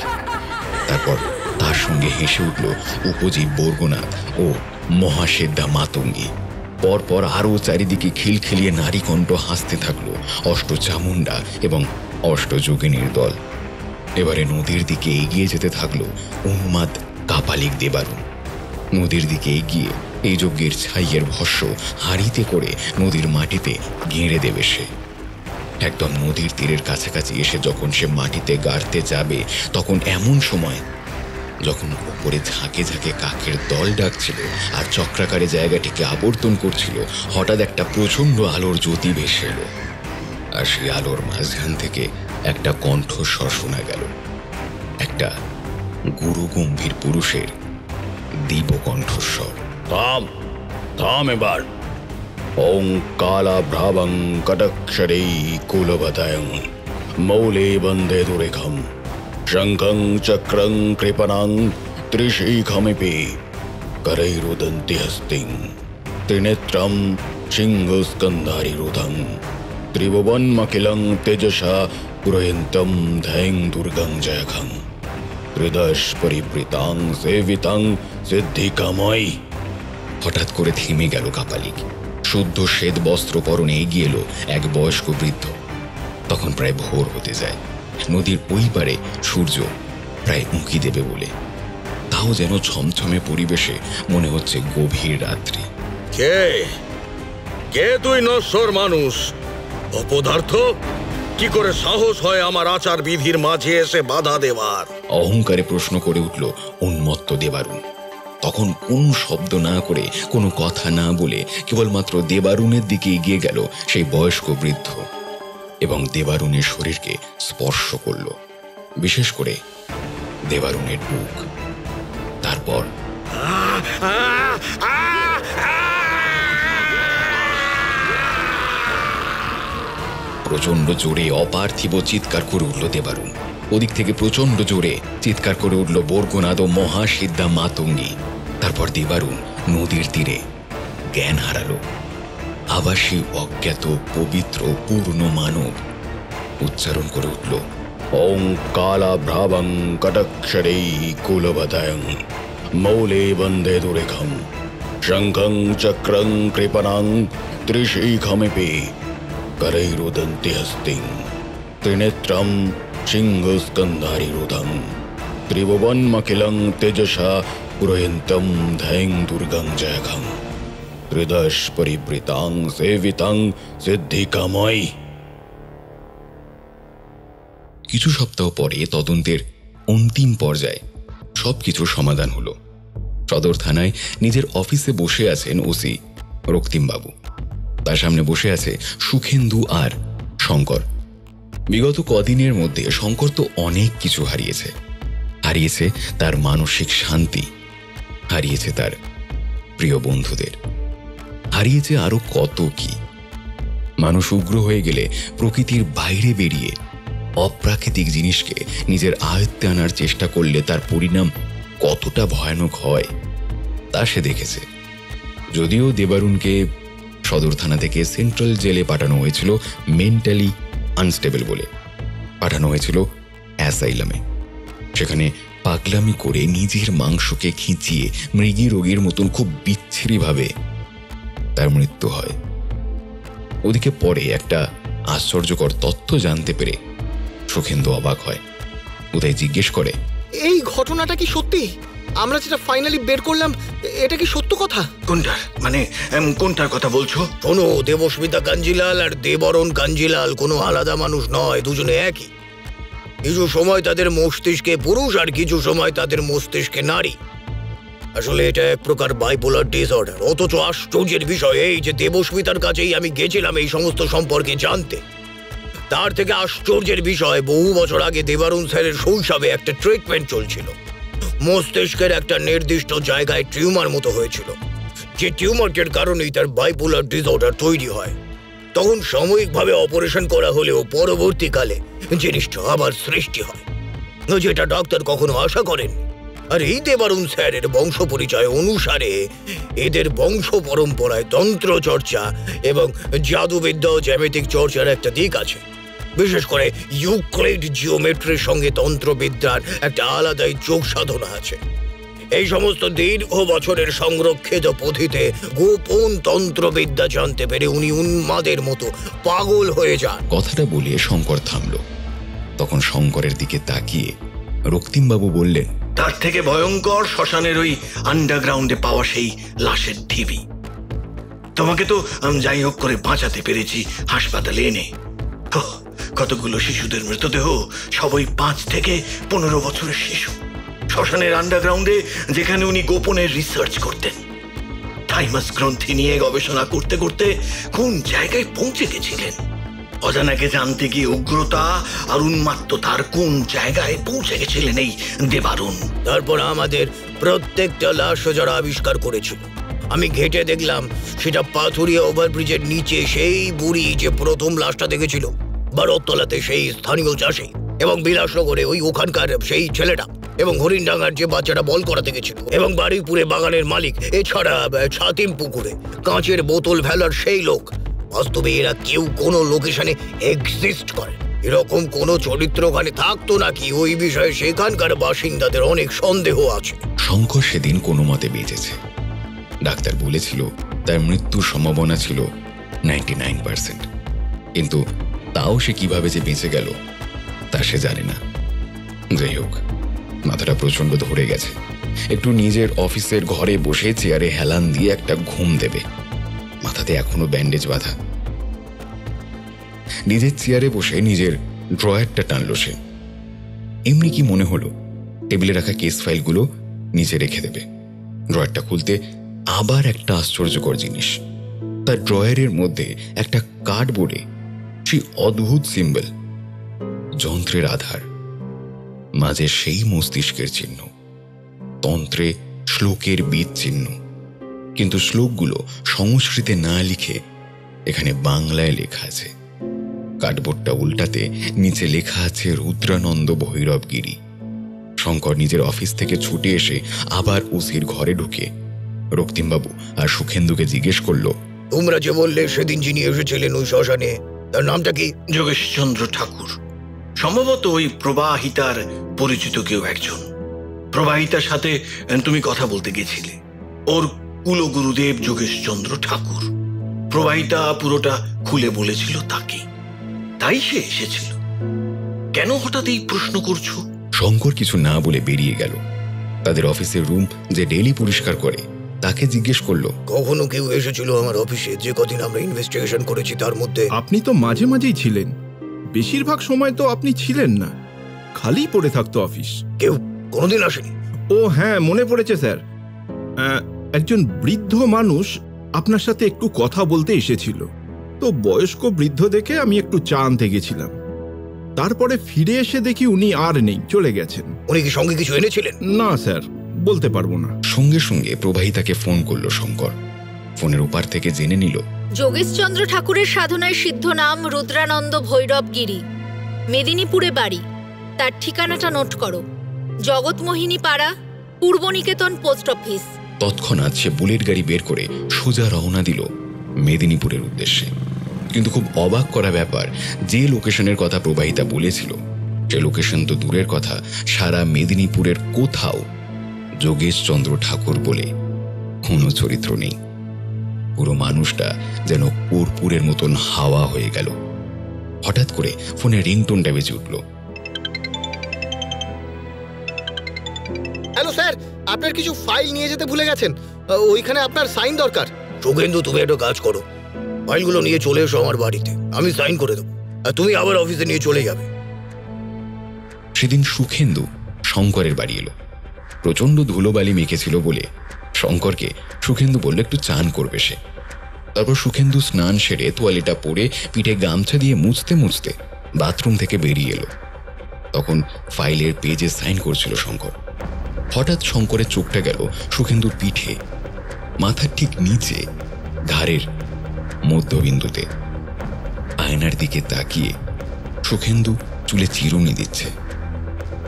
তারপর তার সঙ্গে হেসে উঠল উপজীব বর্গনাথ ও মহাসেদ্ধা মাতঙ্গী। পরপর আরও চারিদিকে খিলখিলিয়ে নারীকণ্ঠ হাসতে থাকলো অষ্টচামুণ্ডা এবং অষ্টযোগিনীর দল। এবারে নদীর দিকে এগিয়ে যেতে থাকলো উন্মাদ কাপালিক দেবারুণ। নদীর দিকে এগিয়ে এই যজ্ঞের ছাইয়ের ভস্য হাঁড়িতে করে নদীর মাটিতে গেঁড়ে দেবে সে। একদম নদীর তীরের কাছাকাছি এসে যখন সে মাটিতে গাড়তে যাবে, তখন এমন সময় যখন উপরে ঝাঁকে ঝাঁকে কাকের দল ডাকছিল আর চক্রাকারে জায়গাটিকে আবর্তন করছিল, হঠাৎ একটা প্রচণ্ড আলোর জ্যোতি ভেসে এলো। আর সেই আলোর মাঝখান থেকে একটা কণ্ঠস্বর শোনা গেল, একটা গুরু গম্ভীর পুরুষের দীপ কণ্ঠস্বর। থাম থাম এবার। ওং কালাভ্রাবং কটাক্ষরৈ কুলবতয়ং মৌলে বন্দে দুরেখম শঙ্খং চক্রং কৃপণাং ত্রিশিখমিপি করৈরুদন্তি হস্তিং ত্রিনেত্রং সিংহস্কন্ধারিরুধং ত্রিভুবনমখিলং তেজসা পুরোহিন্তং ধৈং দুর্গং জয়খং ত্রিদশ পরিবৃতাং সেবিতাং সিদ্ধিকাময়ী। হঠাৎ করে থেমে গেল কাপালিক। শুদ্ধ শ্বেত বস্ত্র পরনে এগিয়ে এলো এক বয়স্ক বৃদ্ধ। তখন প্রায় ভোর হতে যায়। নদীর ওই পারে সূর্য প্রায় উঁকি দেবে বলে, তাও যেন ছমছমে পরিবেশে মনে হচ্ছে গভীর রাত্রি। কে কে তুই নশ্বর মানুষ, অপদার্থ? কি করে সাহস হয় আমার আচার বিধির মাঝে এসে বাধা দেওয়ার? অহংকারে প্রশ্ন করে উঠল উন্মত্ত দেবারুণ। তখন কোনো শব্দ না করে, কোনো কথা না বলে কেবলমাত্র দেবারুণের দিকে এগিয়ে গেল সেই বয়স্ক বৃদ্ধ এবং দেবারুণের শরীরকে স্পর্শ করল, বিশেষ করে দেবারুণের বুক। তারপর প্রচন্ড জোরে অপার্থিব চিৎকার করে উঠল দেবারুণ। ওদিক থেকে প্রচন্ড জোরে চিৎকার করে উঠল বর্গনাথ ও মহাসিদ্ধা মাতঙ্গী। তারপর দেবারুণ নদীর তীরে জ্ঞান হারালো। আবার সেই অজ্ঞাত পবিত্র পূর্ণ মানব উচ্চারণ করে উঠল, ওং কালাভ্রাবং কটাক্ষরৈ কুলবতয়ং মৌলে বন্দে দুরেখম শঙ্খং চক্রং কৃপণাং ত্রিশিখমিপি করৈরুদন্তি হস্তিং ত্রিনেত্রং সিংহস্কন্ধারিরুধং ত্রিভুবনমখিলং তেজসা পুরোহিন্তং ধৈং দুর্গং জয়খং ত্রিদশ পরিবৃতাং সেবিতাং সিদ্ধিকাময়ী। কিছু সপ্তাহ পরে তদন্তের অন্তিম পর্যায়ে সবকিছুর সমাধান হলো। সদর থানায় নিজের অফিসে বসে আছেন ওসি রক্তিমবাবু। তার সামনে বসে আছে সুখেন্দু আর শঙ্কর। বিগত কদিনের মধ্যে শঙ্কর তো অনেক কিছু হারিয়েছে। হারিয়েছে তার মানসিক শান্তি, হারিয়েছে তার প্রিয় বন্ধুদের, হারিয়েছে আরো কত কি। মানুষ উগ্র হয়ে গেলে প্রকৃতির বাইরে বেরিয়ে অপ্রাকৃতিক জিনিসকে নিজের আয়ত্তে আনার চেষ্টা করলে তার পরিণাম কতটা ভয়ানক হয় তা সে দেখেছে। যদিও দেবারুণকে সদর থানা থেকে সেন্ট্রাল জেলে পাঠানো হয়েছিল মেন্টালি আনস্টেবল বলে, পাঠানো হয়েছিল অ্যাসাইলামে। সেখানে পাগলামি করে নিজের মাংসকে খিঁচিয়ে মৃগী রোগীর মতন খুব বিচ্ছিরিভাবে তার মৃত্যু হয়। ওদিকে পরে একটা আশ্চর্যকর তথ্য জানতে পেরে সুখেন্দু অবাক হয়। উদয় জিজ্ঞেস করে, এই ঘটনাটা কি সত্যি? আমরা যেটা ফাইনালি বের করলাম এটা কি সত্য কথা? কোনটার মানে কোনটার কথা বলছো? শোনো, দেবস্মিতা কাঞ্জিলাল আর দেবরণ কাঞ্জিলাল কোনো আলাদা মানুষ নয়, দুজনে একই। কিছু সময় তাদের মস্তিষ্কে পুরুষ আর কিছু সময় তাদের মস্তিষ্কে নারী। আসলে এটা এক প্রকার বাইপোলার ডিসঅর্ডার। অথচ আশ্চর্যের বিষয় এই যে দেবস্মিতার কাছেই আমি গেছিলাম এই সমস্ত সম্পর্কে জানতে। তার থেকে আশ্চর্যের বিষয়, বহু বছর আগে দেবারুণ স্যারের শৈশবে একটা ট্রিটমেন্ট চলছিল। মস্তিষ্কের একটা নির্দিষ্ট জায়গায় টিউমার মতো হয়েছিল, যে টিউমারটির কারণেই তার বাইপোলার ডিসঅর্ডার তৈরি হয়। তখন সাময়িকভাবে অপারেশন করা হলেও পরবর্তীকালে জিনিসটা আবার সৃষ্টি হয়। যেটা ডাক্তার কখনো আশা করেন। আর এই দেবারুণ স্যারের বংশ পরিচয় অনুসারে এদের বংশ পরম্পরায় তন্ত্র চর্চা এবং জাদুবিদ্যা ও জ্যামিতিক চর্চার একটা দিক আছে। বিশেষ করে ইউক্লিড জিওমেট্রির সঙ্গে তন্ত্রবিদ্যার একটা আলাদাই যোগ সাধনা আছে। এই সমস্ত দীর্ঘ বছরের সংরক্ষিত পুঁথিতে গোপন তন্ত্রবিদ্যা জানতে পেরে উনি উন্মাদের মতো পাগল হয়ে যান। কথাটা বলে শঙ্কর থামল। তখন শঙ্করের দিকে তাকিয়ে রক্তিমবাবু বললেন, তার থেকে ভয়ঙ্কর শ্মশানের ওই আন্ডারগ্রাউন্ডে পাওয়া সেই লাশের ঢিবি। তোমাকে তো যাই হোক করে বাঁচাতে পেরেছি হাসপাতালে এনে। কতগুলো শিশুদের মৃতদেহ, সবই 5 থেকে 15 বছরের শিশু। শ্মশানের আন্ডারগ্রাউন্ডে যেখানে উনি গোপনে রিসার্চ করতেন, থাইমাস গ্রন্থি নিয়ে গবেষণা করতে করতে কোন জায়গায় পৌঁছে গেছিলেন। অজানাকে জানতে গিয়ে উগ্রতা আর উন্মাত্ততার কোন জায়গায় পৌঁছে গেছিলেন এই দেবারুণ। তারপর আমাদের প্রত্যেকটা লাশ যারা আবিষ্কার করেছিল, আমি ঘেটে দেখলাম সেটা পাথুরিয়া ওভারব্রিজের নিচে সেই বুড়ি যে প্রথম লাশটা দেখেছিল, বারতলাতে সেই স্থানীয় চাষি, এবং বিলাসনগরে ওই ওখানকার সেই ছেলেটা, এবং হরিণডাঙ্গার যে বাচ্চাটা বল করাতে গেছিল, এবং বাড়িপুরে বাগানের মালিক, এছাড়া ছাতিম পুকুরে কাঁচের বোতল ফেলার সেই লোক। বাস্তবে এরা কেউ কোনো লোকেশনে এক্সিস্ট করে। এরকম কোনো চরিত্র ওখানে থাকতো নাকি ওই বিষয়ে সেখানকার বাসিন্দাদের অনেক সন্দেহ আছে। শঙ্কর সেদিন কোনো মতে বেঁচেছে। ডাক্তার বলেছিল তার মৃত্যুর সম্ভাবনা ছিল 99%, কিন্তু তাও সে কিভাবে যে বেঁচে গেল তা সে জানে না। যাই হোক, মাথাটা প্রচন্ড ধরে গেছে। একটু নিজের অফিসের ঘরে বসে চেয়ারে হেলান দিয়ে একটা ঘুম দেবে। মাথাতে এখনো ব্যান্ডেজ বাঁধা। নিজের চেয়ারে বসে নিজের ড্রয়ারটা টানলো সে। এমনি কি মনে হলো টেবিলে রাখা কেস ফাইলগুলো নিচে রেখে দেবে। ড্রয়ারটা খুলতে আবার একটা আশ্চর্যকর জিনিস। তার ড্রয়ারের মধ্যে একটা কার্ডবোর্ডে সেই অদ্ভুত সিম্বল, যন্ত্রের আধার, মাঝে সেই মস্তিষ্কের চিহ্ন, তন্ত্রে শ্লোকের বীজ চিহ্ন। কিন্তু শ্লোকগুলো সংস্কৃতে না লিখে এখানে বাংলায় লেখা আছে। কার্ডবোর্ডটা উল্টাতে নিচে লেখা আছে রুদ্রানন্দ ভৈরবগিরি। শঙ্কর নিজের অফিস থেকে ছুটে এসে আবার ওসির ঘরে ঢুকে রক্তিমবাবু আর সুখেন্দুকে জিজ্ঞেস করলো, তোমরা যে বললে সেদিন যিনি এসেছিলেন ওই শ্মশানে, তার নামটা কি? যোগেশচন্দ্র ঠাকুর। সম্ভবত ওই প্রবাহিতার পরিচিত কেউ একজন। প্রবাহিতার সাথে তুমি কথা বলতে গেছিলে। ওর কুলগুরুদেব যোগেশচন্দ্র ঠাকুর। প্রবাহিতা পুরোটা খুলে বলেছিল তাকে, তাই সে এসেছিল। কেন হঠাৎ এই প্রশ্ন করছো? শঙ্কর কিছু না বলে বেরিয়ে গেল। তাদের অফিসের রুম যে ডেইলি পরিষ্কার করে তাকে জিজ্ঞেস করলো, কখনো কেউ এসেছিল আমার অফিসে যে কদিন আমরা ইনভেস্টিগেশন করেছি তার মধ্যে? আপনি তো মাঝে মাঝেই ছিলেন, বেশিরভাগ সময় তো আপনি ছিলেন না, খালি পড়ে থাকতো অফিস। কেউ কোনোদিন আসেনি? ও হ্যাঁ, মনে পড়েছে স্যার। একজন বৃদ্ধ মানুষ আপনার সাথে একটু কথা বলতে এসেছিল। তো বয়স্ক বৃদ্ধ দেখে আমি একটু চা আনতে গেছিলাম। তারপরে ফিরে এসে দেখি উনি আর নেই, চলে গেছেন। উনি কি সঙ্গে কিছু এনেছিলেন? না স্যার, বলতে পারবো না। সঙ্গে সঙ্গে প্রবাহিতাকে ফোন করলো শঙ্কর। ফোনের ওপার থেকে জেনে নিল, যোগেশচন্দ্র ঠাকুরের সাধনায় সিদ্ধ নাম রুদ্রানন্দ ভৈরবগিরি, মেদিনীপুরে বাড়ি। তার ঠিকানাটা নোট করো, জগৎমোহিনী পাড়া, পূর্বনিকেতন পোস্ট অফিস। তৎক্ষণাৎ সে বুলেট গাড়ি বের করে সোজা রওনা দিল মেদিনীপুরের উদ্দেশ্যে। কিন্তু খুব অবাক করা ব্যাপার, যে লোকেশনের কথা প্রবাহিতা বলেছিল সে লোকেশন তো দূরের কথা, সারা মেদিনীপুরের কোথাও যোগেশচন্দ্র ঠাকুর বলে কোনো চরিত্র নেই। পুরো মানুষটা যেন কর্পূরের মতন হাওয়া হয়ে গেল। হঠাৎ করে ফোনে রিংটোনটা বেজে উঠল। হ্যালো স্যার, আপনার কিছু ফাইল নিয়ে যেতে ভুলে গেছেন, ওইখানে আপনার সাইন দরকার। সুখেন্দু, তুমি একটা কাজ করো, ফাইলগুলো নিয়ে চলে এসো আমার বাড়িতে, আমি সাইন করে দেবো, আর তুমি আবার অফিসে নিয়ে চলে যাবে। সেদিন সুখেন্দু শঙ্করের বাড়ি এলো। প্রচন্ড ধুলোবালি মেখেছিল বলে শঙ্করকে সুখেন্দু বলল একটু চান করবে সে। তারপর সুখেন্দু স্নান সেরে তোয়ালিটা পরে পিঠে গামছা দিয়ে মুছতে মুছতে বাথরুম থেকে বেরিয়ে এলো। তখন ফাইলের পেজে সাইন করছিল শঙ্কর। হঠাৎ শঙ্করের চোখটা গেল সুখেন্দুর পিঠে, মাথার ঠিক নিচে, ঘাড়ের মধ্যবিন্দুতে। আয়নার দিকে তাকিয়ে সুখেন্দু চুলে চিরুনি দিচ্ছে।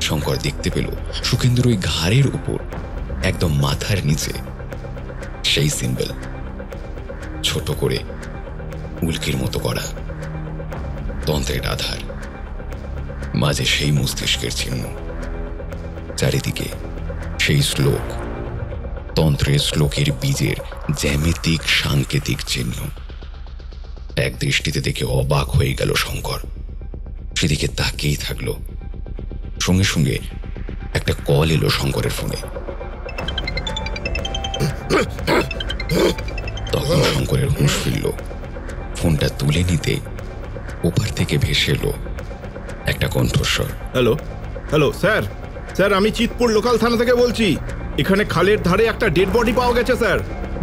শঙ্কর দেখতে পেল সুখেন্দুর ওই ঘাড়ের উপর একদম মাথার নিচে সেই সিম্বল, ছোট করে উল্কির মতো করা, তন্ত্রের আধার, মাঝে সেই মস্তিষ্কের চিহ্ন, চারিদিকে সেই শ্লোক, তন্ত্রের শ্লোকের বীজের জ্যামিতিক সাংকেতিক চিহ্ন। এক দৃষ্টিতে দেখে অবাক হয়ে গেল শঙ্কর। সেদিকে তাকিয়েই থাকলো। সঙ্গে সঙ্গে একটা কল এলো শঙ্করের ফোনে। তখন শঙ্করের হুঁশ ফিরল। ফোনটা তুলে নিতে ওপার থেকে ভেসে এলো একটা কণ্ঠস্বর। হ্যালো হ্যালো স্যার, স্যার আমি চিতপুর লোকাল থানা থেকে বলছি। এখানে খালের ধারে একটা ডেড বডি পাওয়া গেছে স্যার।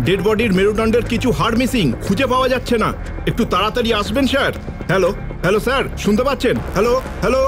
ডেড বডির মেরুদণ্ডের কিছু হাড় মিসিং, খুঁজে পাওয়া যাচ্ছে না। একটু তাড়াতাড়ি আসবেন স্যার। হ্যালো হ্যালো স্যার, শুনতে পাচ্ছেন? Hello hello.